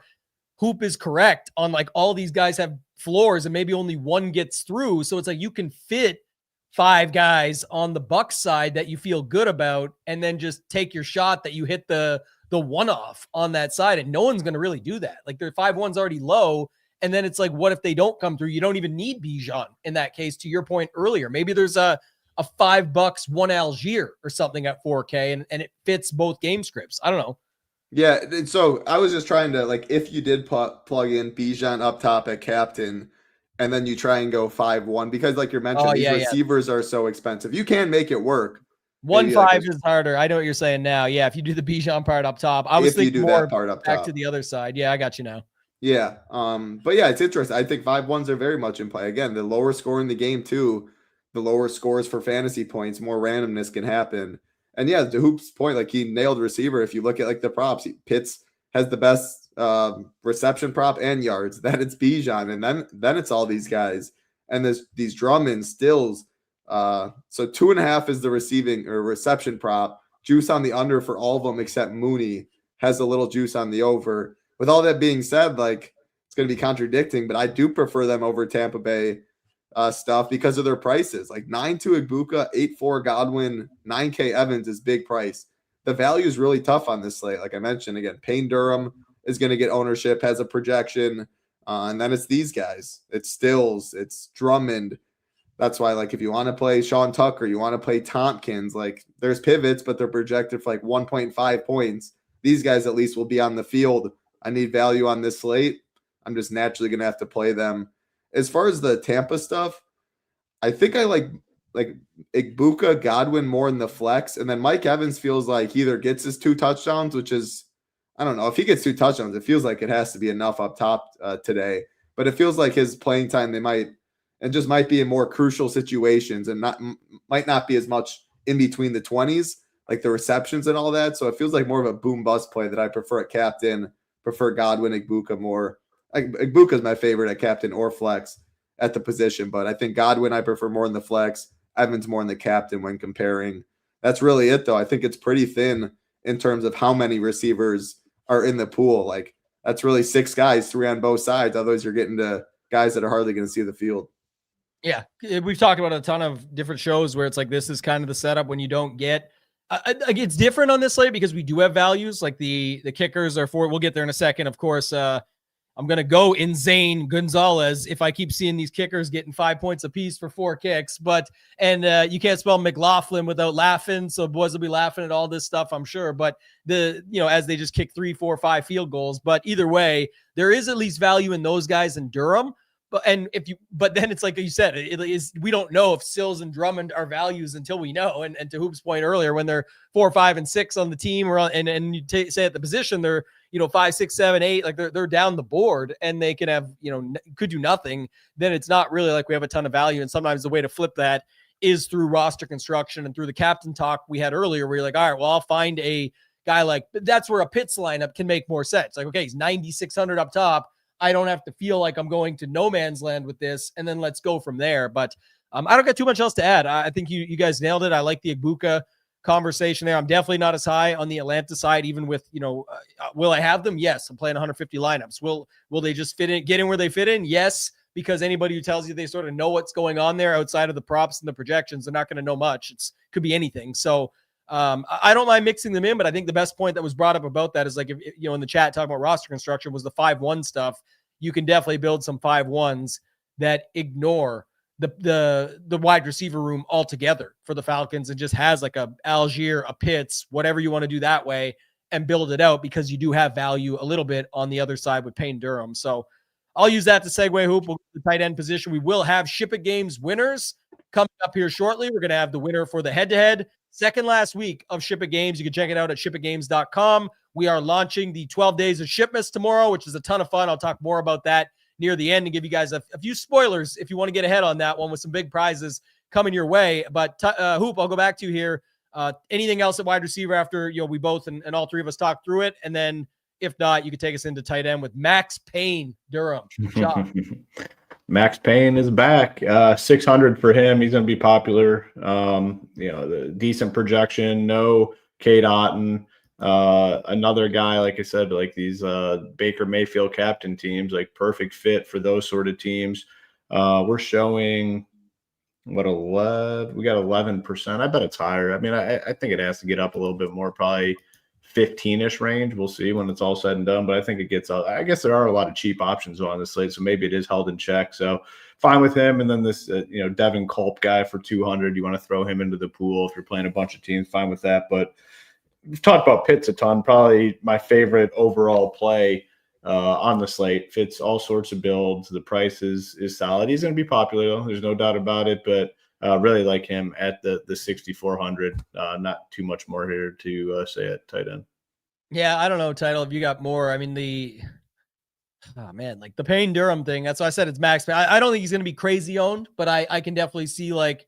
A: Hoop is correct on like all these guys have floors and maybe only one gets through. So it's like you can fit 5 guys on the Bucs side that you feel good about and then just take your shot that you hit the one-off on that side, and no one's going to really do that. Like their 5-1's already low, and then it's like, what if they don't come through? You don't even need Bijan in that case, to your point earlier. Maybe there's a $5, 1 Algier or something at 4K, and it fits both game scripts. I don't know.
B: Yeah, so I was just trying to, like, if you did plug in Bijan up top at captain, and then you try and go 5-1, because like you're mentioning, these receivers are so expensive. You can make it work.
A: 1-5 is harder. I know what you're saying now. Yeah, if you do the Bijan part up top, I was thinking more
B: part up
A: back
B: top
A: to the other side. Yeah, I got you now.
B: Yeah, but yeah, it's interesting. I think 5-1s are very much in play. Again, the lower score in the game too, the lower scores for fantasy points, more randomness can happen. And yeah, to Hoop's point, like he nailed receiver. If you look at like the props, Pitts has the best reception prop and yards. Then it's Bijan, and then it's all these guys, and these Drummond, Stills. So 2.5 is the receiving or reception prop. Juice on the under for all of them except Mooney has a little juice on the over. With all that being said, like it's going to be contradicting, but I do prefer them over Tampa Bay stuff because of their prices. Like 9-2 Igbuka, 8-4 Godwin, 9K Evans is big price. The value is really tough on this slate. Like I mentioned, again, Payne Durham is going to get ownership, has a projection, and then it's these guys. It's Stills, it's Drummond. That's why, like, if you want to play Sean Tucker, you want to play Tompkins, like, there's pivots, but they're projected for, like, 1.5 points. These guys at least will be on the field. I need value on this slate. I'm just naturally going to have to play them. As far as the Tampa stuff, I think I like Igbuka, Godwin more in the flex, and then Mike Evans feels like he either gets his 2 touchdowns, which is, I don't know, if he gets 2 touchdowns, it feels like it has to be enough up top today. But it feels like his playing time, might be in more crucial situations and might not be as much in between the 20s, like the receptions and all that. So it feels like more of a boom bust play that I prefer at captain, prefer Godwin, Igbuka more. Igbuka is my favorite at captain or flex at the position, but I think Godwin I prefer more in the flex, Evans more in the captain when comparing. That's really it though. I think it's pretty thin in terms of how many receivers are in the pool. Like that's really 6 guys, 3 on both sides. Otherwise you're getting to guys that are hardly going to see the field.
A: Yeah, we've talked about a ton of different shows where it's like this is kind of the setup when you don't get it's different on this slate because we do have values like the kickers are for. We'll get there in a second. Of course, I'm going to go insane Gonzalez if I keep seeing these kickers getting 5 points apiece for 4 kicks. And you can't spell McLaughlin without laughing, so boys will be laughing at all this stuff, I'm sure. But as they just kick 3, 4, 5 field goals. But either way, there is at least value in those guys in Durham. But then it's like you said, we don't know if Sills and Drummond are values until we know. And to Hoop's point earlier, when they're 4, 5, and 6 on the team, and you say at the position they're 5, 6, 7, 8, like they're down the board, and they can have could do nothing. Then it's not really like we have a ton of value. And sometimes the way to flip that is through roster construction and through the captain talk we had earlier, where you're like, all right, well, I'll find a guy like that's where a Pitts lineup can make more sense. Like, okay, he's 9,600 up top. I don't have to feel like I'm going to no man's land with this, and then let's go from there. But I don't got too much else to add. I think you guys nailed it. I like the Igbukah conversation there. I'm definitely not as high on the Atlanta side, even with, will I have them? Yes. I'm playing 150 lineups. Will they just get in where they fit in? Yes, because anybody who tells you they sort of know what's going on there outside of the props and the projections, they're not going to know much. Could be anything. So I don't mind mixing them in, but I think the best point that was brought up about that is like, if in the chat talking about roster construction was the 5-1 stuff. You can definitely build some 5-1s that ignore the wide receiver room altogether for the Falcons and just has like a Algier, a Pitts, whatever you want to do that way, and build it out, because you do have value a little bit on the other side with Payne Durham. So I'll use that to segue. Hoop, we'll the tight end position. We will have Ship It Games winners coming up here shortly. We're going to have the winner for the head-to-head second last week of Ship It Games. You can check it out at shipitgames.com. We are launching the 12 days of SHIPmas tomorrow, which is a ton of fun. I'll talk more about that near the end and give you guys a few spoilers if you want to get ahead on that one, with some big prizes coming your way. But Hoop, I'll go back to you here. Anything else at wide receiver after we both and all three of us talk through it? And then if not, you could take us into tight end with Max Payne Durham.
C: Max Payne is back. 600 for him. He's going to be popular. The decent projection. No Cade Otton. Another guy, like I said, like these Baker Mayfield captain teams, like perfect fit for those sort of teams. We're showing we got 11%. I bet it's higher. I mean, I think it has to get up a little bit more, probably 15-ish range. We'll see when it's all said and done, but I think it gets out. I guess there are a lot of cheap options on this slate, so maybe it is held in check. So fine with him. And then this, Devin Culp guy for 200. You want to throw him into the pool if you're playing a bunch of teams, fine with that. But we've talked about Pitts a ton. Probably my favorite overall play on the slate. Fits all sorts of builds. The price is solid. He's going to be popular, though. There's no doubt about it. But really like him at the 6,400. Not too much more here to say at tight end.
A: Yeah, I don't know, Title, if you got more. I mean, like the Payne Durham thing. That's why I said it's max. I don't think he's going to be crazy owned, but I can definitely see like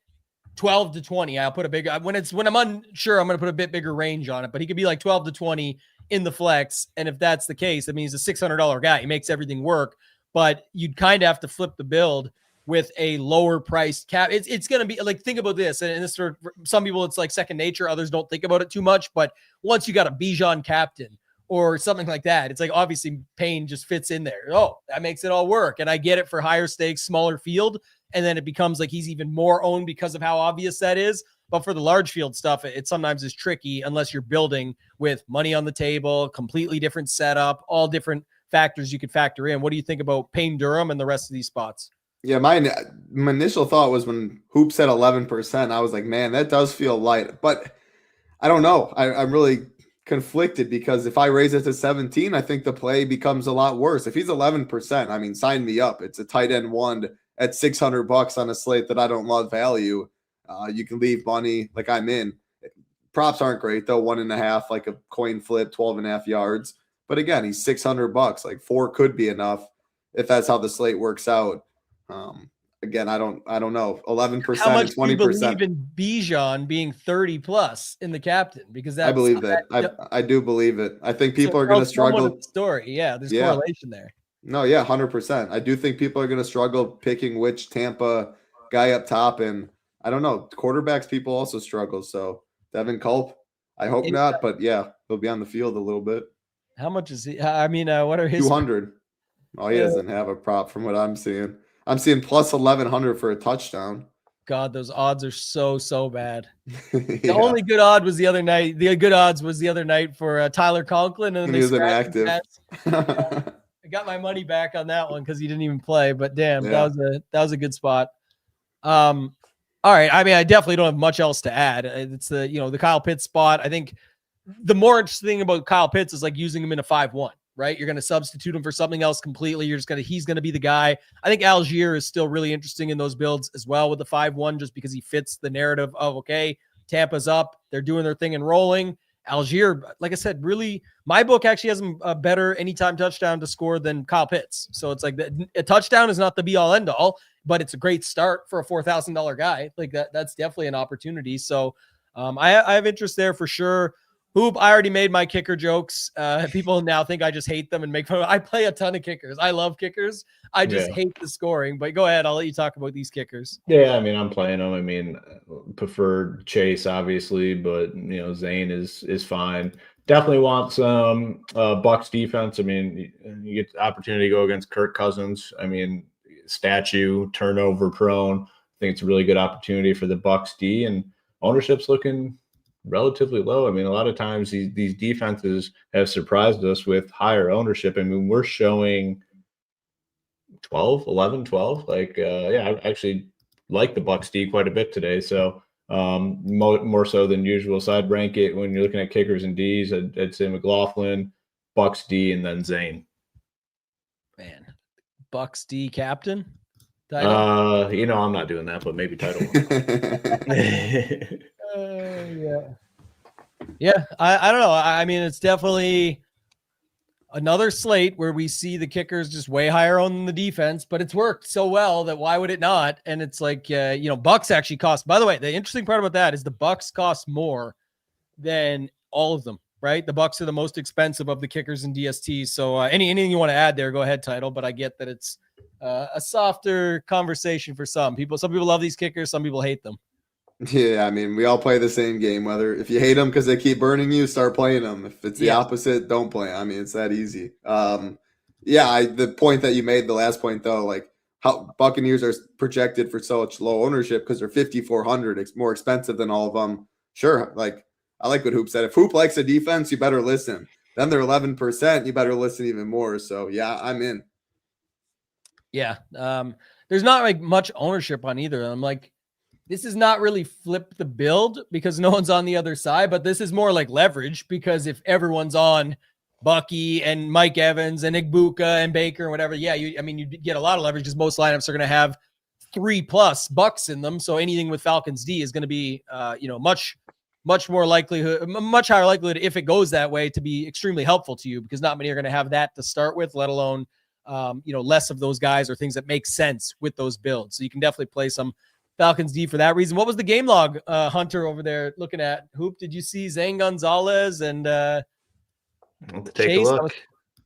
A: 12 to 20. I'll put a big when I'm unsure, I'm going to put a bit bigger range on it, but he could be like 12 to 20 in the flex. And if that's the case, I mean, he's a $600 guy. He makes everything work, but you'd kind of have to flip the build with a lower priced cap. It's going to be like, think about this. And this for some people, it's like second nature. Others don't think about it too much, but once you got a Bijan captain or something like that, it's like, obviously Payne just fits in there. Oh, that makes it all work. And I get it for higher stakes, smaller field. And then it becomes like he's even more owned because of how obvious that is. But for the large field stuff, it sometimes is tricky unless you're building with money on the table, completely different setup, all different factors you could factor in. What do you think about Payne Durham and the rest of these spots?
B: Yeah, my initial thought was when Hoop said 11%, I was like, man, that does feel light. But I don't know. I'm really conflicted because if I raise it to 17, I think the play becomes a lot worse. If he's 11%, I mean, sign me up. It's a tight end one at $600 on a slate that I don't love value. You can leave money like I'm in. Props aren't great though. 1.5, like a coin flip, 12.5 yards. But again, he's $600. Like 4 could be enough if that's how the slate works out. Again, I don't know. 11%,
A: how much
B: 20%.
A: Do you believe in Bijan being 30 plus in the captain? Because that's,
B: I believe that. I do believe it. I think people are going to struggle.
A: Story, yeah. There's correlation there.
B: No, yeah, 100%. I do think people are going to struggle picking which Tampa guy up top, and I don't know. Quarterbacks, people also struggle. So Devin Culp, I hope not, but yeah, he'll be on the field a little bit.
A: How much is he? I mean, what are his
B: 200? Oh, he doesn't have a prop from what I'm seeing. I'm seeing plus 1,100 for a touchdown.
A: God, those odds are so bad. The only good odd was the other night. The good odds was the other night for Tyler Conklin, and
B: he was inactive.
A: I got my money back on that one because he didn't even play. But damn, that was a good spot. All right. I mean, I definitely don't have much else to add. It's the Kyle Pitts spot. I think the more interesting thing about Kyle Pitts is like using him in a 5-1. right? You're going to substitute him for something else completely. He's going to be the guy. I think Algier is still really interesting in those builds as well with the 5-1, just because he fits the narrative of, okay, Tampa's up, they're doing their thing and rolling. Algier, like I said, really, my book actually has a better anytime touchdown to score than Kyle Pitts. So it's like a touchdown is not the be all end all, but it's a great start for a $4,000 guy. Like that's definitely an opportunity. So I have interest there for sure. Hoop, I already made my kicker jokes. People now think I just hate them and make fun of. I play a ton of kickers. I love kickers. I just hate the scoring. But go ahead. I'll let you talk about these kickers.
C: Yeah, I mean, I'm playing them. I mean, preferred Chase, obviously, but, Zane is fine. Definitely want some Bucs defense. I mean, you get the opportunity to go against Kirk Cousins. I mean, statue, turnover prone. I think it's a really good opportunity for the Bucs D, and ownership's looking relatively low. I mean, a lot of times these defenses have surprised us with higher ownership. I mean, we're showing 12, 11, 12. I actually like the Bucs D quite a bit today. So more so than usual. So I'd rank it when you're looking at kickers and Ds. I'd say McLaughlin, Bucs D, and then Zane.
A: Man, Bucs D captain?
C: Title? I'm not doing that, but maybe title.
A: Yeah. I don't know. I mean, it's definitely another slate where we see the kickers just way higher on than the defense, but it's worked so well that why would it not? And it's like, Bucs actually cost. By the way, the interesting part about that is the Bucs cost more than all of them, right? The Bucs are the most expensive of the kickers and DSTs. So anything you want to add there, go ahead, title. But I get that it's a softer conversation for some people. Some people love these kickers. Some people hate them.
B: Yeah, I mean, we all play the same game. Whether if you hate them because they keep burning you, start playing them. If it's the opposite, don't play. I mean, it's that easy. The point that you made, the last point though, like how Buccaneers are projected for such low ownership because they're 5,400. It's more expensive than all of them. Sure, like I like what Hoop said. If Hoop likes a defense, you better listen. Then they're 11%. You better listen even more. So yeah, I'm in.
A: Yeah, there's not like much ownership on either. I'm like, this is not really flip the build because no one's on the other side, but this is more like leverage because if everyone's on Bucky and Mike Evans and Igbuka and Baker and whatever, you get a lot of leverage because most lineups are going to have 3+ Bucs in them. So anything with Falcons D is going to be, much more likelihood, much higher likelihood if it goes that way to be extremely helpful to you because not many are going to have that to start with, let alone, less of those guys or things that make sense with those builds. So you can definitely play some Falcons D for that reason. What was the game log, Hunter, over there looking at? Hoop, did you see Zane Gonzalez and
C: Take
A: Chase?
C: a look.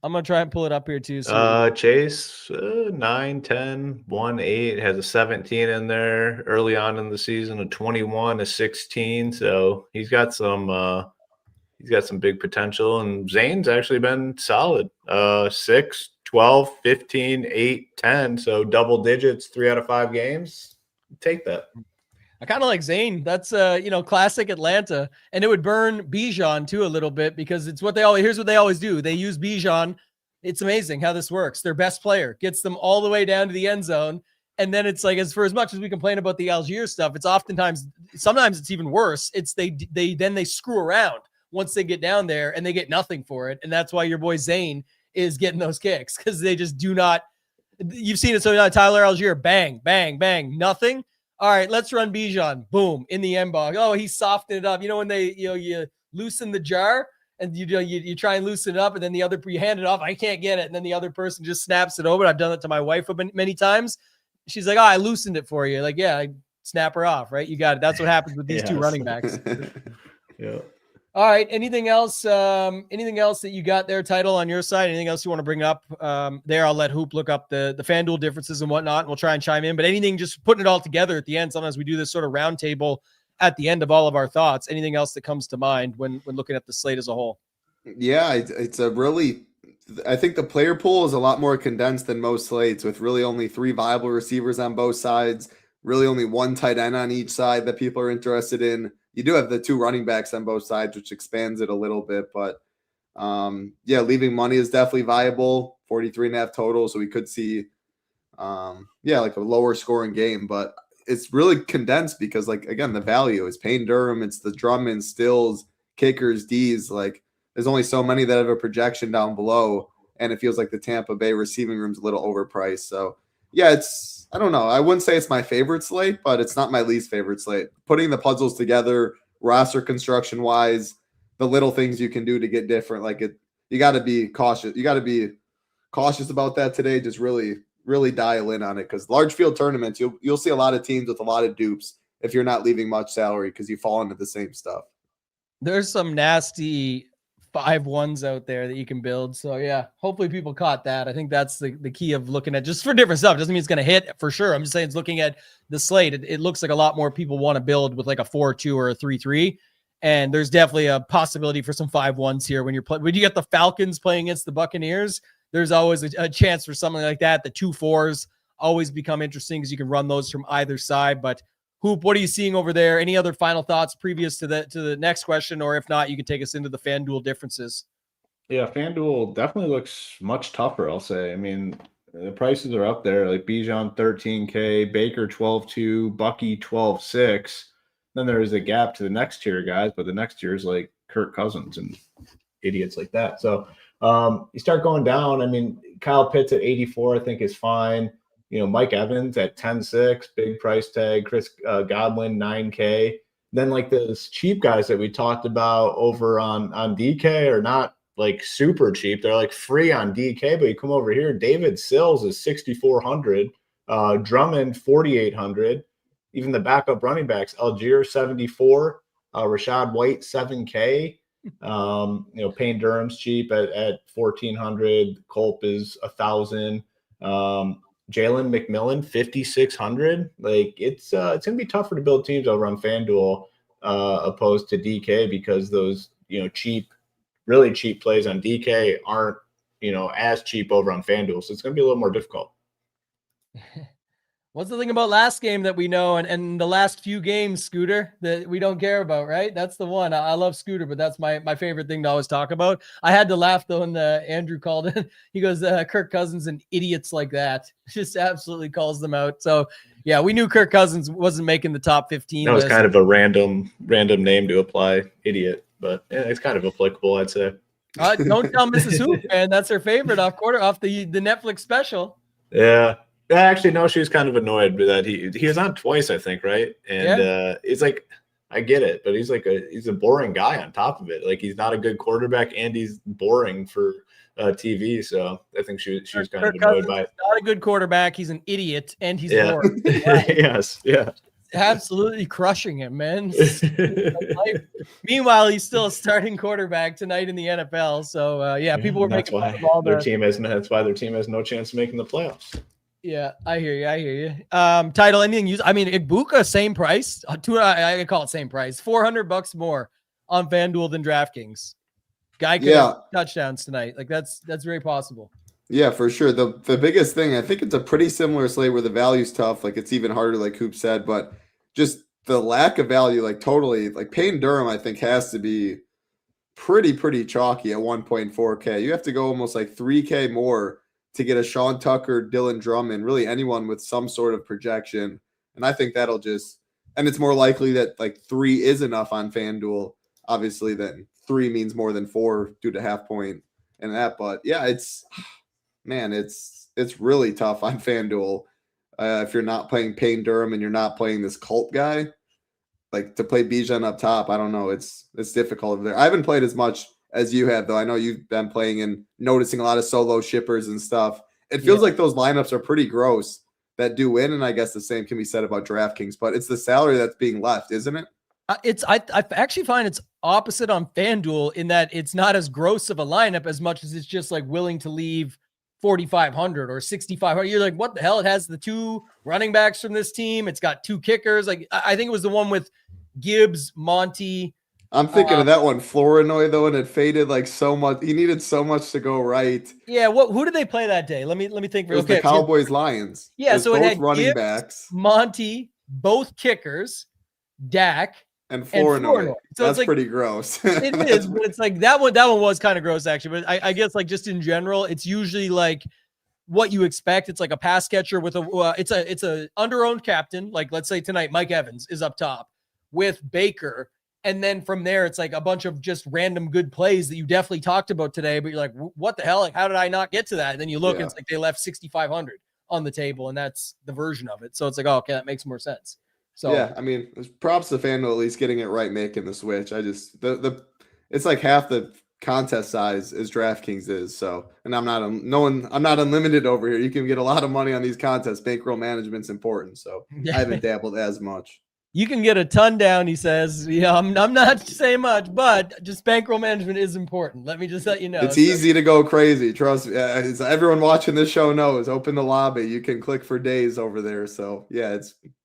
A: I'm going to try and pull it up here too. So
C: Chase, 9, 10, 1, 8, has a 17 in there early on in the season, a 21, a 16. So he's got some big potential. And Zane's actually been solid. 6, 12, 15, 8, 10. So double digits, 3 out of 5 games. Take that.
A: I kind of like Zane. That's classic Atlanta, and it would burn Bijan too a little bit because it's what here's what they always do. They use Bijan. It's amazing how this works. Their best player gets them all the way down to the end zone. And then it's like, as much as we complain about the Algier stuff, it's sometimes it's even worse. It's they screw around once they get down there and they get nothing for it. And that's why your boy Zane is getting those kicks because they just do not. You've seen it. So now Tyler Algier, bang, bang, bang, nothing. All right, let's run Bijan. Boom, in the end box. Oh, he's softening it up. You know when you loosen the jar and you try and loosen it up, and then you hand it off. I can't get it, and then the other person just snaps it over. I've done it to my wife many times. She's like, "Oh, I loosened it for you." Like, yeah, I snap her off, right? You got it. That's what happens with these two running backs.
C: Yeah.
A: All right. Anything else? Anything else that you got there, title on your side? Anything else you want to bring up there? I'll let Hoop look up the FanDuel differences and whatnot, and we'll try and chime in. But anything, just putting it all together at the end. Sometimes we do this sort of round table at the end of all of our thoughts. Anything else that comes to mind when looking at the slate as a whole?
B: Yeah, it's a really. I think the player pool is a lot more condensed than most slates, with really only 3 viable receivers on both sides. Really, only 1 tight end on each side that people are interested in. You do have the 2 running backs on both sides, which expands it a little bit. But, leaving money is definitely viable, 43.5 total. So we could see, like a lower scoring game. But it's really condensed because, like, again, the value is Payne Durham. It's the Drummond, Stills, kickers, Ds. Like, there's only so many that have a projection down below. and it feels like the Tampa Bay receiving room's a little overpriced. So yeah, I don't know. I wouldn't say it's my favorite slate, but it's not my least favorite slate. Putting the puzzles together, roster construction wise, the little things you can do to get different, you got to be cautious. You got to be cautious about that today. Just really, really dial in on it, because large field tournaments, you'll see a lot of teams with a lot of dupes if you're not leaving much salary because you fall into the same stuff.
A: There's some nasty 5-1s out there that you can build. So yeah, hopefully people caught that. I think that's the key of looking at just for different stuff. Doesn't mean it's going to hit for sure. I'm just saying it's looking at the slate. It looks like a lot more people want to build with like a 4-2 or a 3-3. And there's definitely a possibility for some 5-1s here when you get the Falcons playing against the Buccaneers. There's always a chance for something like that. The 2-4s always become interesting because you can run those from either side. But Hoop, what are you seeing over there? Any other final thoughts previous to the next question? Or if not, you can take us into the FanDuel differences.
C: Yeah, FanDuel definitely looks much tougher, I'll say. I mean, the prices are up there, like Bijan $13K, Baker $12.2, Bucky $12.6. Then there is a gap to the next tier guys, but the next tier is like Kirk Cousins and idiots like that. So you start going down. I mean, Kyle Pitts at 84, I think is fine. You know, Mike Evans at 10.6, big price tag. Chris Godwin, 9K. Then like those cheap guys that we talked about over on DK are not like super cheap. They're like free on DK, but you come over here, David Sills is 6,400, Drummond 4,800. Even the backup running backs, Algier 74, Rashad White 7K. Payne Durham's cheap at 1,400. Culp is 1,000. Jalen McMillan 5,600. Like it's gonna be tougher to build teams over on FanDuel opposed to DK, because those cheap, really cheap plays on DK aren't as cheap over on FanDuel. So it's gonna be a little more difficult.
A: What's the thing about last game that we know and the last few games, Scooter, that we don't care about, right? That's the one. I love Scooter, but that's my favorite thing to always talk about. I had to laugh, though, when Andrew called it. He goes, Kirk Cousins and idiots like that. Just absolutely calls them out. So, yeah, we knew Kirk Cousins wasn't making the top 15
C: That was
A: list.
C: kind of a random name to apply, idiot. But yeah, it's kind of applicable, I'd say.
A: Don't tell Mrs. Hoop, man. That's her favorite off the Netflix special.
C: Yeah. Actually, no, she was kind of annoyed that he was on twice, I think, right? And it's like, I get it, but he's a boring guy on top of it. Like, he's not a good quarterback, and he's boring for TV. So I think she was kind of annoyed by it.
A: Not a good quarterback. He's an idiot, and he's boring.
C: Yes, yeah.
A: Absolutely crushing him, man. Meanwhile, he's still a starting quarterback tonight in the NFL. So people were making fun of all
C: that's why their team has no chance of making the playoffs.
A: Yeah, I hear you. Title, anything used? I mean, Ibuka, same price. I call it same price. $400 more on FanDuel than DraftKings. Guy could have touchdowns tonight. Like that's very possible.
B: Yeah, for sure. The biggest thing, I think it's a pretty similar slate where the value's tough. Like, it's even harder, like Hoop said, but just the lack of value, like totally, like Payne Durham, I think has to be pretty chalky at 1.4K. You have to go almost like 3K more to get a Sean Tucker, Dylan Drummond, really anyone with some sort of projection. And I think that'll and it's more likely that like 3 is enough on FanDuel, obviously, than 3 means more than 4 due to half point and that. But yeah, it's really tough on FanDuel. If you're not playing Payne Durham and you're not playing this cult guy, like to play Bijan up top, I don't know. It's difficult there. I haven't played as much as you have, though. I know you've been playing and noticing a lot of solo shippers and stuff. It feels like those lineups are pretty gross that do win, and I guess the same can be said about DraftKings, but it's the salary that's being left, isn't it?
A: I actually find it's opposite on FanDuel in that it's not as gross of a lineup as much as it's just like willing to leave 4,500 or 6,500. You're like, what the hell? It has the 2 running backs from this team. It's got 2 kickers. Like, I think it was the one with Gibbs, Monty.
B: I'm thinking of that one, Flournoy, though, and it faded like so much. He needed so much to go right.
A: Yeah, who did they play that day? Let me think.
B: It was the Cowboys Lions.
A: Yeah, so it had
B: running
A: Gibbs,
B: backs,
A: Monty, both kickers, Dak,
B: and Flournoy. So that's like, pretty gross.
A: It is, but it's like that one was kind of gross actually. But I guess like just in general, it's usually like what you expect. It's like a pass catcher with it's a under-owned captain. Like let's say tonight, Mike Evans is up top with Baker And then from there, it's like a bunch of just random good plays that you definitely talked about today, but you're like, what the hell? Like, how did I not get to that? And then you look, it's like they left 6,500 on the table, and that's the version of it. So it's like, oh, okay, that makes more sense. So
B: yeah, I mean, props to FanDuel at least getting it right, making the switch. I just it's like half the contest size as DraftKings is. So, and I'm not unlimited over here. You can get a lot of money on these contests. Bankroll management's important, so I haven't dabbled as much.
A: You can get a ton down, he says. Yeah, I'm not saying much, but just bankroll management is important. Let me just let you know.
B: It's easy to go crazy. Trust me. As everyone watching this show knows, open the lobby. You can click for days over there. So yeah,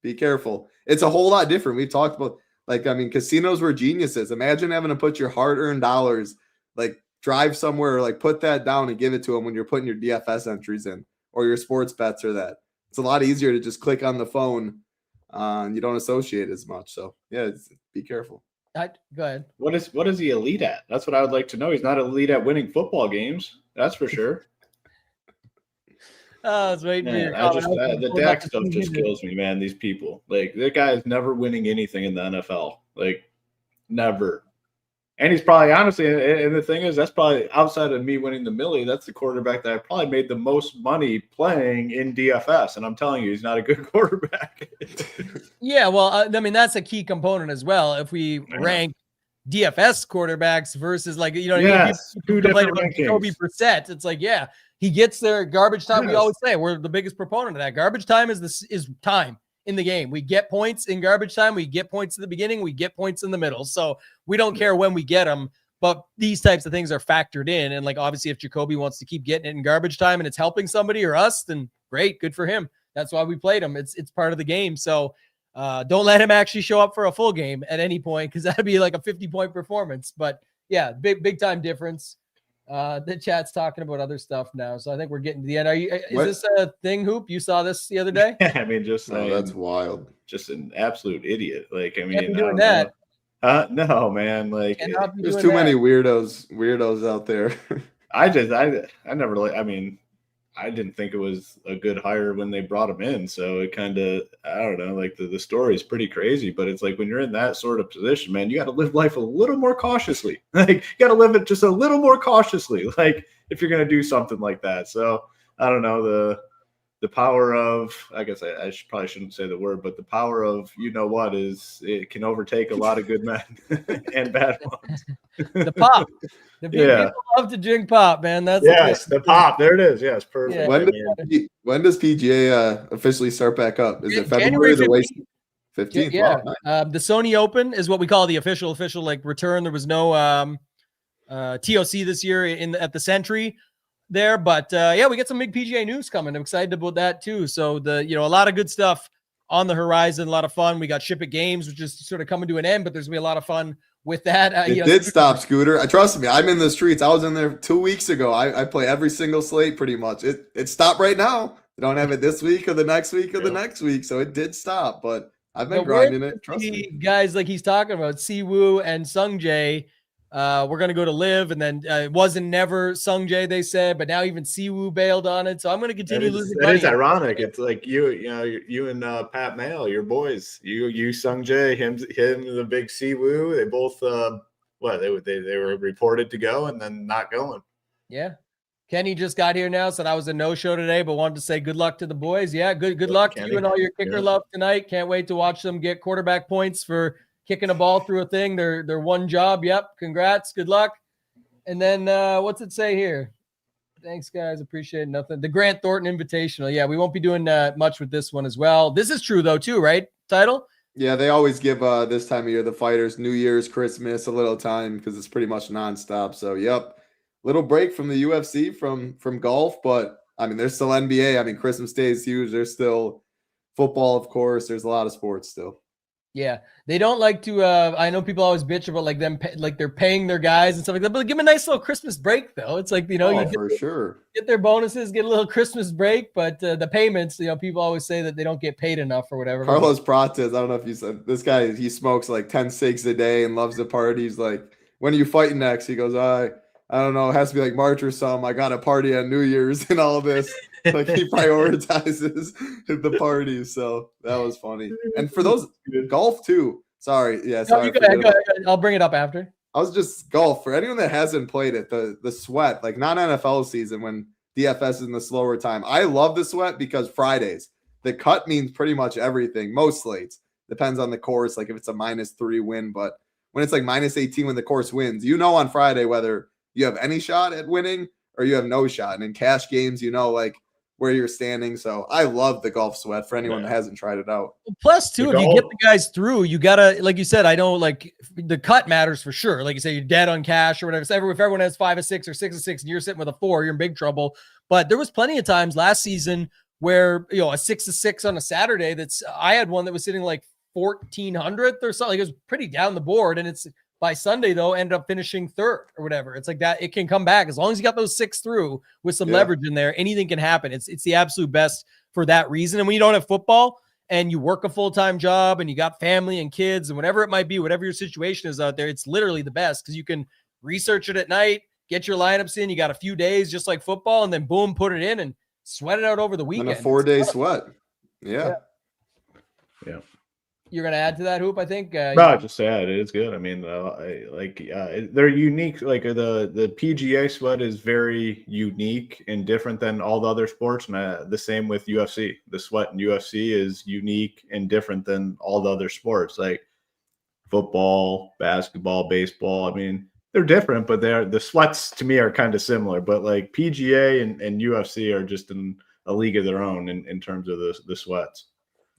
B: be careful. It's a whole lot different. We've talked about, like, I mean, casinos were geniuses. Imagine having to put your hard-earned dollars, like drive somewhere, like put that down and give it to them when you're putting your DFS entries in or your sports bets or that. It's a lot easier to just click on the phone. And you don't associate as much. So yeah, be careful.
A: Go ahead.
C: What is he elite at? That's what I would like to know. He's not elite at winning football games. That's for sure.
A: I was waiting.
C: The Dak stuff just kills me, man. These people, like, that guy is never winning anything in the NFL. Like, never. And he's probably, honestly, and the thing is, that's probably, outside of me winning the millie, that's the quarterback that I probably made the most money playing in DFS. And I'm telling you, he's not a good quarterback.
A: Yeah, well, I mean, that's a key component as well. If we rank DFS quarterbacks versus, like, you know,
C: yes, two different
A: Jacoby Brissett, it's like, yeah, he gets there garbage time. Yes. We always say we're the biggest proponent of that. Garbage time is time in the game. We get points in garbage time. We get points in the beginning. We get points in the middle. So we don't care when we get them, but these types of things are factored in. And, like, obviously if Jacoby wants to keep getting it in garbage time and it's helping somebody or us, then great, good for him. That's why we played him. It's part of the game. So don't let him actually show up for a full game at any point, because that'd be like a 50-point performance. But yeah, big time difference. The chat's talking about other stuff now, so I think we're getting to the end. Is this a thing, Hoop? You saw this the other day?
C: I mean,
B: that's wild.
C: Just an absolute idiot. Like, I mean,
A: doing that.
C: No, man. Like,
B: there's too many weirdos out there.
C: I never, like, I mean, I didn't think it was a good hire when they brought him in. So it kind of, I don't know, like, the story is pretty crazy, but it's like, when you're in that sort of position, man, you got to live life a little more cautiously. Like, you got to live it just a little more cautiously, like, if you're going to do something like that. So I don't know, the power of, I guess I probably shouldn't say the word, but the power of, you know what, is it can overtake a lot of good men and bad ones.
A: The pop. The people love to drink pop, man. That's
C: the pop. There it is. Yes, perfect.
B: Yeah. When does PGA officially start back up? Is it February? The 15th.
A: Yeah. Wow, nice. The Sony Open is what we call the official like return. There was no TOC this year at the Century there, but we get some big PGA news coming. I'm excited about that too. So a lot of good stuff on the horizon, a lot of fun. We got Ship It Games, which is sort of coming to an end, but there's gonna be a lot of fun with that.
B: It did stop, Scooter. Trust me, I'm in the streets. I was in there 2 weeks ago. I play every single slate pretty much. It stopped right now. They don't have it this week or the next week or the next week, so it did stop. But I've been grinding it. Trust me,
A: guys. Like he's talking about, Siwoo and Sungjae. We're gonna go to Live, and then it wasn't never Sungjae, they said, but now even Siwoo bailed on it. So I'm gonna continue losing money.
C: It's ironic. It's like you and Pat Mail, your boys. You Sungjae, him the big Siwoo. They both they were reported to go and then not going.
A: Yeah. Kenny just got here now, said I was a no-show today, but wanted to say good luck to the boys. Yeah, good luck to you and all your kicker love tonight. Can't wait to watch them get quarterback points for kicking a ball through a thing. Their one job. Yep. Congrats. Good luck. And then what's it say here? Thanks, guys. Appreciate it. Nothing. The Grant Thornton Invitational. Yeah, we won't be doing much with this one as well. This is true though, too, right? Title?
B: Yeah, they always give this time of year the fighters New Year's, Christmas, a little time because it's pretty much nonstop. So, yep. Little break from the UFC from golf, but I mean, there's still NBA. I mean, Christmas Day is huge. There's still football, of course. There's a lot of sports still.
A: Yeah, they don't like to. I know people always bitch about like them, like they're paying their guys and stuff like that. But give them a nice little Christmas break, though. It's like
B: sure
A: get their bonuses, get a little Christmas break. But the payments, people always say that they don't get paid enough or whatever.
B: Carlos Prates, I don't know if you said this guy. He smokes like 10 cigs a day and loves to party. He's like, when are you fighting next? He goes, I don't know. It has to be like March or something. I got a party on New Year's and all this. Like he prioritizes the parties. So that was funny. And for those golf too, Sorry. Yeah,
A: No,
B: sorry.
A: you go ahead, go ahead. I'll bring it up after.
B: I was just golf. For anyone that hasn't played it, the sweat, like non-NFL season when DFS is in the slower time. I love the sweat because Fridays, the cut means pretty much everything. Most slates. Depends on the course, like if it's a -3 win. But when it's like -18 when the course wins, you know on Friday whether you have any shot at winning or you have no shot. And in cash games, you know like where you're standing. So I love the golf sweat for anyone that hasn't tried it out.
A: Plus, too, if you get the guys through, you gotta, like you said, I know like the cut matters for sure. Like you say, you're dead on cash or whatever. So if everyone has 5 of 6 or 6 of 6 and you're sitting with a 4, you're in big trouble. But there was plenty of times last season where, you know, a 6 of 6 on a Saturday, I had one that was sitting like 1400th or something. Like it was pretty down the board. And it's by Sunday though, ended up finishing 3rd or whatever. It's like that. It can come back as long as you got those 6 through with some leverage in there. Anything can happen. It's the absolute best for that reason. And when you don't have football and you work a full-time job and you got family and kids and whatever it might be, whatever your situation is out there, it's literally the best because you can research it at night, get your lineups in. You got a few days just like football, and then boom, put it in and sweat it out over the weekend.
B: And a 4-day sweat. Yeah.
A: You're going to add to that, Hoop, I think?
C: No, just to add, it's good. I mean, they're unique. Like the PGA sweat is very unique and different than all the other sports. And the same with UFC. The sweat in UFC is unique and different than all the other sports, like football, basketball, baseball. I mean, they're different, but the sweats to me are kind of similar. But like PGA and UFC are just in a league of their own in terms of the sweats.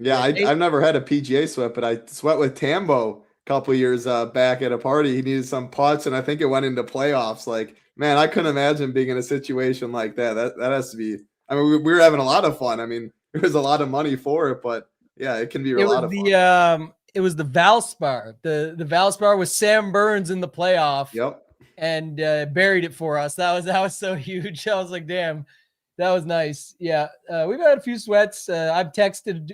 B: Yeah, I've never had a PGA sweat, but I sweat with Tambo a couple years back at a party. He needed some putts, and I think it went into playoffs. Like, man, I couldn't imagine being in a situation like that. That has to be. I mean, we were having a lot of fun. I mean, there was a lot of money for it, but yeah, it can be a lot of fun.
A: It was the Valspar. The Valspar with Sam Burns in the playoff.
B: Yep.
A: And buried it for us. That was so huge. I was like, damn. That was nice. Yeah. We've had a few sweats. I've texted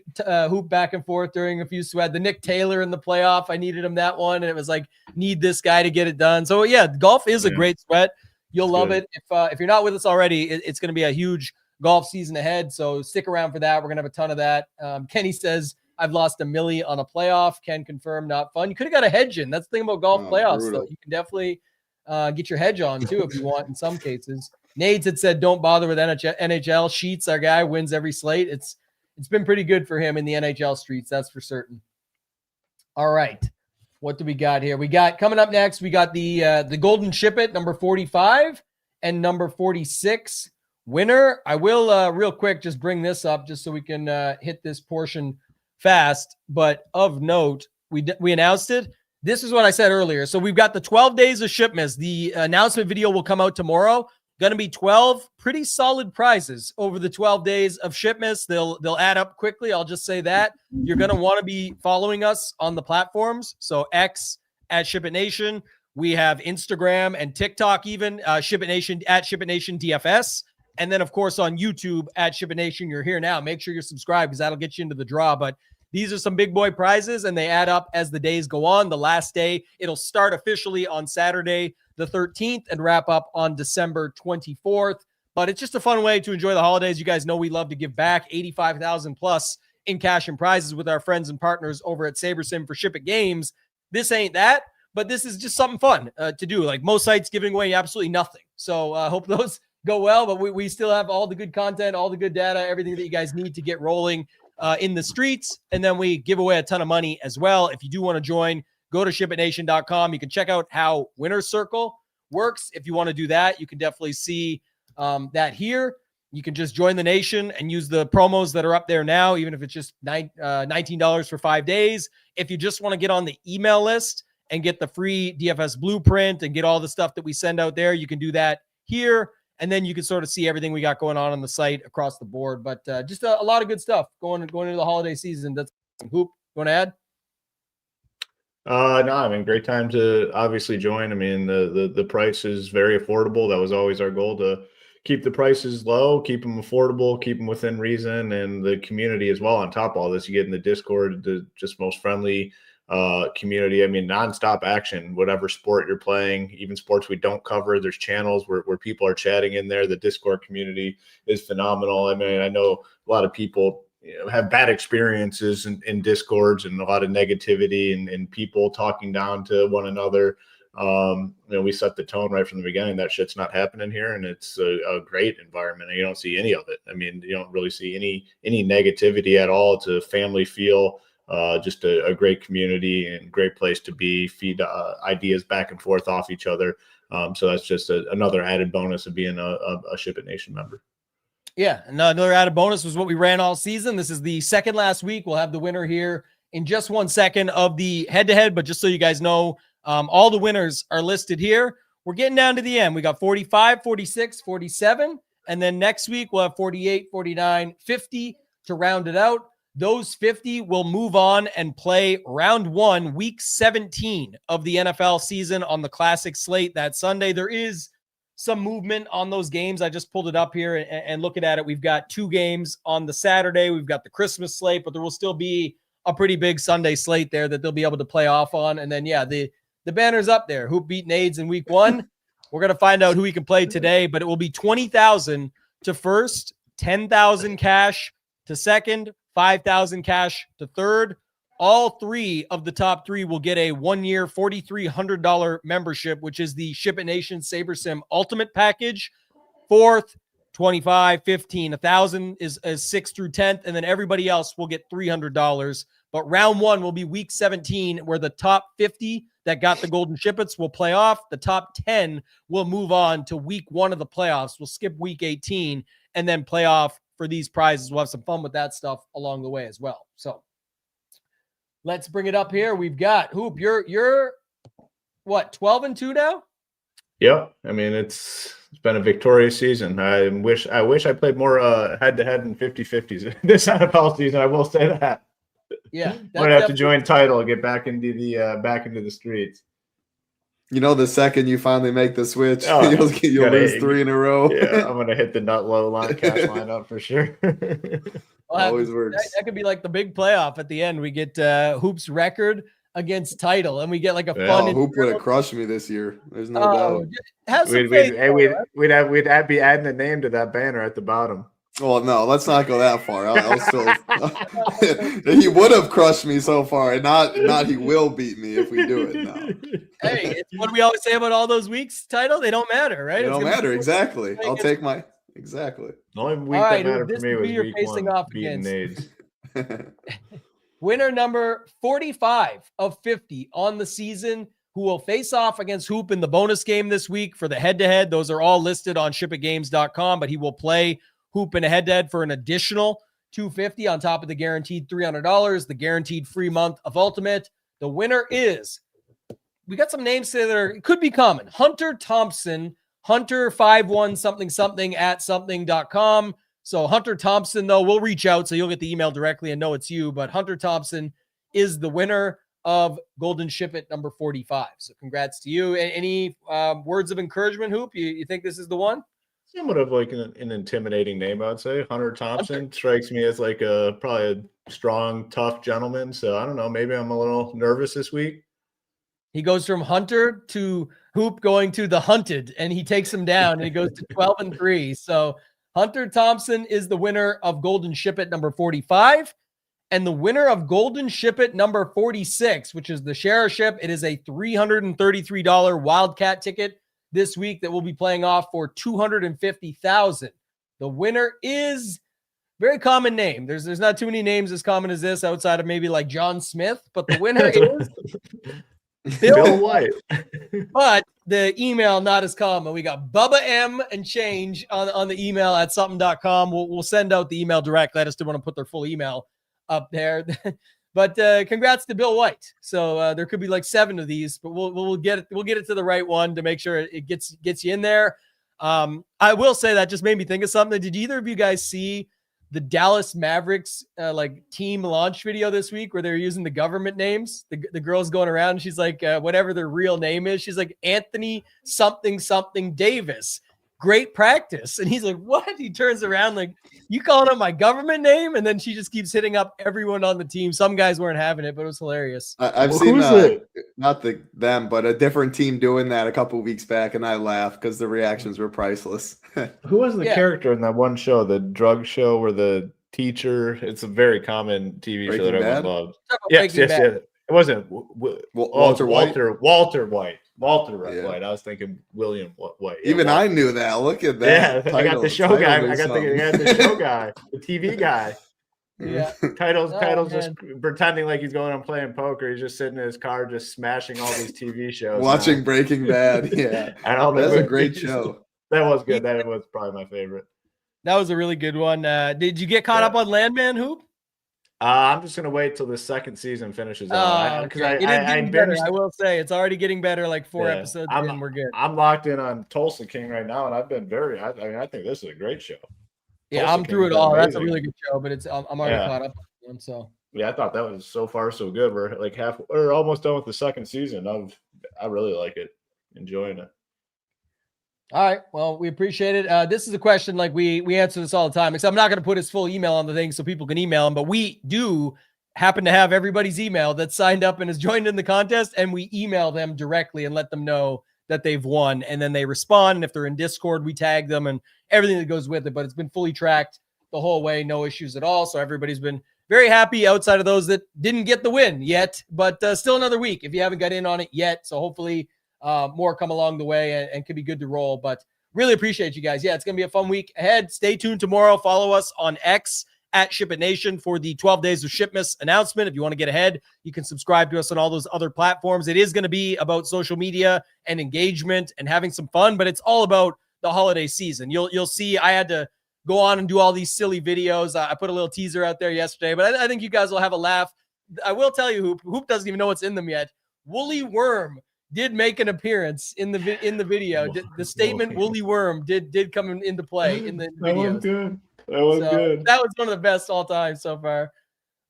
A: Hoop back and forth during a few sweats. The Nick Taylor in the playoff, I needed him that one. And it was like, need this guy to get it done. So, yeah, golf is a great sweat. You'll love it. If you're not with us already, it's going to be a huge golf season ahead. So stick around for that. We're going to have a ton of that. Kenny says, I've lost $1 million on a playoff. Ken confirm, not fun. You could have got a hedge in. That's the thing about golf playoffs. So you can definitely get your hedge on, too, if you want in some cases. Nades had said, don't bother with NHL. Sheets, our guy, wins every slate. It's been pretty good for him in the NHL streets. That's for certain. All right. What do we got here? We got coming up next. We got the Golden Ship It, number 45 and number 46 winner. I will real quick just bring this up just so we can hit this portion fast. But of note, we announced it. This is what I said earlier. So we've got the 12 days of SHIPmas. The announcement video will come out tomorrow. Going to be 12 pretty solid prizes over the 12 days of SHIPmas. They'll add up quickly. I'll just say that. You're going to want to be following us on the platforms. So X at ShipItNation. We have Instagram and TikTok even, ShipItNation at ShipItNation DFS. And then, of course, on YouTube at ShipItNation. You're here now. Make sure you're subscribed because that'll get you into the draw. But these are some big boy prizes, and they add up as the days go on. The last day, it'll start officially on Saturday, the 13th, and wrap up on December 24th. But it's just a fun way to enjoy the holidays. You guys know we love to give back 85,000 plus in cash and prizes with our friends and partners over at SaberSim for Ship It Games. This ain't that, but this is just something fun to do. Like most sites giving away absolutely nothing. So I hope those go well, but we still have all the good content, all the good data, everything that you guys need to get rolling in the streets. And then we give away a ton of money as well. If you do want to join, go to shipitnation.com. You can check out how Winner's Circle works. If you want to do that, you can definitely see that here. You can just join the nation and use the promos that are up there now, even if it's just $19 for 5 days. If you just want to get on the email list and get the free DFS blueprint and get all the stuff that we send out there, you can do that here. And then you can sort of see everything we got going on the site across the board. But just a lot of good stuff going into the holiday season. That's Hoop. You want to add?
C: No, I mean, great time to obviously join. I mean, the price is very affordable. That was always our goal, to keep the prices low, keep them affordable, keep them within reason, and the community as well. On top of all this, you get in the Discord, the just most friendly community. I mean, nonstop action, whatever sport you're playing, even sports we don't cover. There's channels where people are chatting in there. The Discord community is phenomenal. I mean, I know a lot of people, have bad experiences in discords and a lot of negativity and people talking down to one another. We set the tone right from the beginning. That shit's not happening here, and it's a great environment. And you don't see any of it. I mean, you don't really see any negativity at all. It's a family feel, just a great community and great place to be. Feed ideas back and forth off each other. So that's just another added bonus of being a Ship It Nation member.
A: Yeah, another added bonus was what we ran all season. This is the second last week. We'll have the winner here in just 1 second of the head-to-head, but just so you guys know, all the winners are listed here. We're getting down to the end. We got 45, 46, 47, and then next week we'll have 48, 49, 50 to round it out. Those 50 will move on and play round 1, week 17 of the NFL season on the classic slate that Sunday. There is some movement on those games. I just pulled it up here and looking at it. We've got 2 games on the Saturday. We've got the Christmas slate, but there will still be a pretty big Sunday slate there that they'll be able to play off on. And then, yeah, the banner's up there. Who beat Nades in week 1? We're going to find out who he can play today, but it will be 20,000 to first, 10,000 cash to second, 5,000 cash to third. All 3 of the top 3 will get a 1-year $4,300 membership, which is the Ship It Nation SaberSim Ultimate Package. Fourth, 25, 15, 1,000 is 6th through 10th, and then everybody else will get $300. But round 1 will be week 17, where the top 50 that got the golden Ship-Its will play off. The top 10 will move on to week 1 of the playoffs. We'll skip week 18 and then play off for these prizes. We'll have some fun with that stuff along the way as well. So let's bring it up here. We've got Hoop. You're what, 12-2 now?
C: Yep. I mean, it's been a victorious season. I wish I played more head-to-head and 50-50s this NFL season. I will say that.
A: Yeah,
C: might have to join title, get back into the streets.
B: The second you finally make the switch, you'll lose 3 in a row.
C: Yeah, I'm gonna hit the nut low line cash lineup for sure.
B: Always works.
A: That could be like the big playoff at the end. We get Hoop's record against title, and we get like a fun.
B: Hoop would have crushed me this year. There's no doubt.
A: Have some faith.
C: We'd be adding a name to that banner at the bottom.
B: Well, no, let's not go that far. I'll still. He would have crushed me so far, and not he will beat me if we do it. No.
A: Hey, it's what we always say about all those weeks. Title, they don't matter, right?
B: They don't matter exactly. I'll take my exactly.
C: The only week that mattered for me was week 1, beating Nades.
A: Winner number 45 of 50 on the season, who will face off against Hoop in the bonus game this week for the head-to-head. Those are all listed on shipitgames.com, but he will play Hoop in a head-to-head for an additional $250 on top of the guaranteed $300, the guaranteed free month of Ultimate. The winner is, we got some names today that could be common. Hunter Thompson, Hunter51 something at something.com. So Hunter Thompson, though, will reach out, so you'll get the email directly and know it's you. But Hunter Thompson is the winner of Golden Ship It number 45. So congrats to you. Any words of encouragement, Hoop? You think this is the one?
C: Somewhat of like an intimidating name, I would say. Hunter Thompson strikes me as like probably a strong, tough gentleman. So I don't know. Maybe I'm a little nervous this week.
A: He goes from Hunter to Hoop going to the Hunted, and he takes him down, and he goes to 12-3. So Hunter Thompson is the winner of Golden Ship It number 45, and the winner of Golden Ship It number 46, which is the Share Ship. It is a $333 Wildcat ticket this week that we'll be playing off for $250,000. The winner is very common name. There's not too many names as common as this outside of maybe like John Smith, but the winner is Bill White. But the email not as common. We got Bubba M and change on the email at something.com. We'll send out the email directly. I just didn't want to put their full email up there. But congrats to Bill White. So there could be like 7 of these, but we'll get it to the right one to make sure it gets you in there. I will say that just made me think of something. Did either of you guys see the Dallas Mavericks team launch video this week where they're using the government names? The girl's going around and she's like, whatever their real name is, she's like Anthony something Davis. Great practice. And he's like, what? He turns around like, you calling up my government name? And then she just keeps hitting up everyone on the team. Some guys weren't having it, but it was hilarious.
B: I've seen not them, but a different team doing that a couple of weeks back, and I laughed because the reactions were priceless.
C: Who was the character in that one show, the drug show where the teacher. It's a very common TV show that
B: Breaking
C: everyone
B: Bad?
C: loves.
A: Breaking
C: Yes.
A: Bad.
C: It wasn't
B: Walter White?
C: Walter White.
B: Yeah.
C: White. I was thinking William White.
B: Even I knew that. Look at that.
C: Yeah, I got the show guy. I got the show guy, the TV guy.
A: Yeah.
C: Title's
A: man.
C: just pretending like he's going and playing poker. He's just sitting in his car, just smashing all these TV shows.
B: Watching Breaking Bad. Yeah.
C: And all
B: That's
C: the
B: a great
C: movies.
B: show.
C: That was good. That was probably my favorite.
A: That was a really good one. Did you get caught up on Landman Hoop?
C: I'm just gonna wait till the second season finishes because
A: It is getting better. I will say it's already getting better. Like 4 episodes in, we're good.
C: I'm locked in on Tulsa King right now, and I've been I think this is a great show.
A: Yeah,
C: Tulsa
A: I'm through
C: King's
A: it all.
C: amazing.
A: That's a really good show, but I'm already caught up on one. So
C: yeah, I thought that was so far so good. We're like we're almost done with the second season. I really like it, enjoying it.
A: all right, well, we appreciate it. This is a question like we answer this all the time. Except I'm not going to put his full email on the thing so people can email him, but we do happen to have everybody's email that's signed up and has joined in the contest, and we email them directly and let them know that they've won, and then they respond. And if they're in Discord, we tag them and everything that goes with it. But it's been fully tracked the whole way, no issues at all. So everybody's been very happy outside of those that didn't get the win yet, but still another week if you haven't got in on it yet. So hopefully more come along the way and could be good to roll. But really appreciate you guys. Yeah, it's going to be a fun week ahead. Stay tuned tomorrow. Follow us on X at ShipItNation for the 12 Days of SHIPmas announcement. If you want to get ahead, you can subscribe to us on all those other platforms. It is going to be about social media and engagement and having some fun, but it's all about the holiday season. You'll see I had to go on and do all these silly videos. I put a little teaser out there yesterday, but I think you guys will have a laugh. I will tell you, Hoop doesn't even know what's in them yet. Woolly Worm did make an appearance in the video. The statement "Woolly Worm" did come into play in the video.
C: That was good. That was good.
A: That was one of the best all time so far.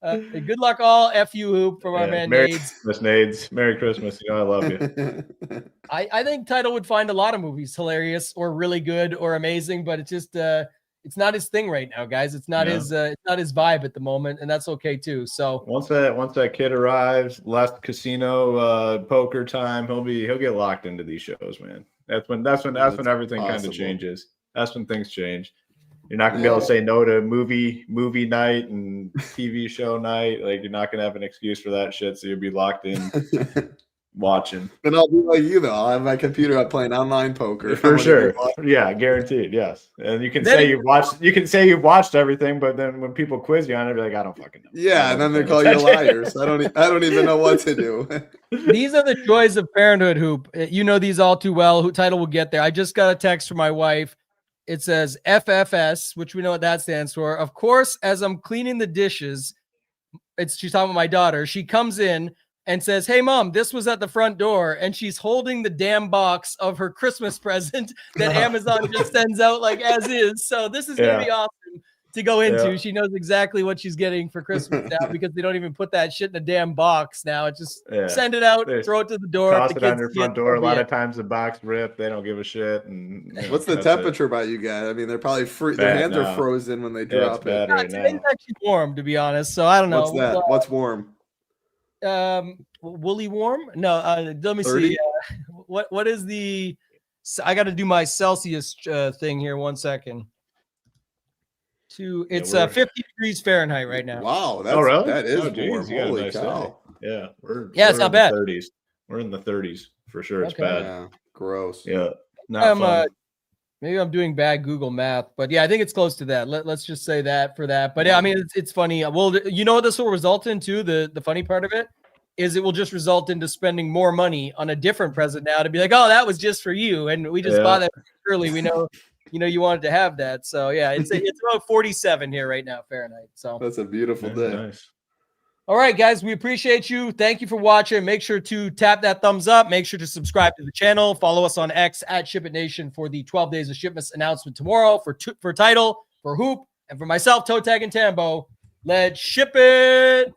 A: Good luck all. F you, Hoop, from our man
C: Merry
A: Nades.
C: Christmas, Nades. Merry Christmas. You know I love you.
A: I think Title would find a lot of movies hilarious or really good or amazing, but it's just it's not his thing right now, guys. It's not his vibe at the moment, and that's okay too. So
C: once that kid arrives, last casino poker time, he'll get locked into these shows, man. That's when everything kind of changes. That's when things change. You're not gonna be able to say no to movie night and TV show night. Like you're not gonna have an excuse for that shit. So you'll be locked in watching.
B: Then I'll be like you though. I'll have my computer up playing online poker
C: for sure. Yeah, guaranteed. Yes, and you can say you've watched. You can say you've watched everything, but then when people quiz you on it, be like, I don't fucking know.
B: Yeah, and then they call you a liar. So I don't even know what to do.
A: These are the joys of parenthood, Hoop. You know these all too well. Title will get there. I just got a text from my wife. It says FFS, which we know what that stands for. Of course, as I'm cleaning the dishes, she's talking about my daughter. She comes in and says, "Hey, Mom, this was at the front door." And she's holding the damn box of her Christmas present that Amazon just sends out like as is. So this is going to be awesome to go into. She knows exactly what she's getting for Christmas now because they don't even put that shit in a damn box now. It's just send it out, throw it to the door.
C: Toss it on your front door. A lot of times the box ripped. They don't give a shit. And
B: what's the temperature by you guys? I mean, they're probably their hands are frozen when they drop it.
C: Right
A: today's actually warm, to be honest. So I don't know.
B: What's that? What's warm?
A: Woolly Worm? No, let me
B: 30?
A: see. What is the? I got to do my Celsius thing here. 1 second. It's 50 degrees Fahrenheit right now.
B: Wow,
C: really?
B: That is warm.
C: Geez,
B: Holy
C: nice
B: cow!
C: Yeah,
A: it's not bad.
C: 30s. We're in the 30s for sure. It's bad.
B: Yeah, gross.
C: Yeah, not fun.
A: Maybe I'm doing bad Google math, but yeah, I think it's close to that. Let's just say that for that. But yeah, I mean, it's funny. Well, you know what this will result in too? The funny part of it is it will just result into spending more money on a different present now to be like, oh, that was just for you, and we just bought that early. We know. You wanted to have that. So yeah, it's about 47 here right now, Fahrenheit. So
B: that's a beautiful day.
C: Nice.
A: All right, guys, we appreciate you. Thank you for watching. Make sure to tap that thumbs up. Make sure to subscribe to the channel. Follow us on X at ShipItNation for the 12 Days of SHIPmas announcement tomorrow for Title, for Hoop, and for myself, ToeTagginTambo. Let's ship it.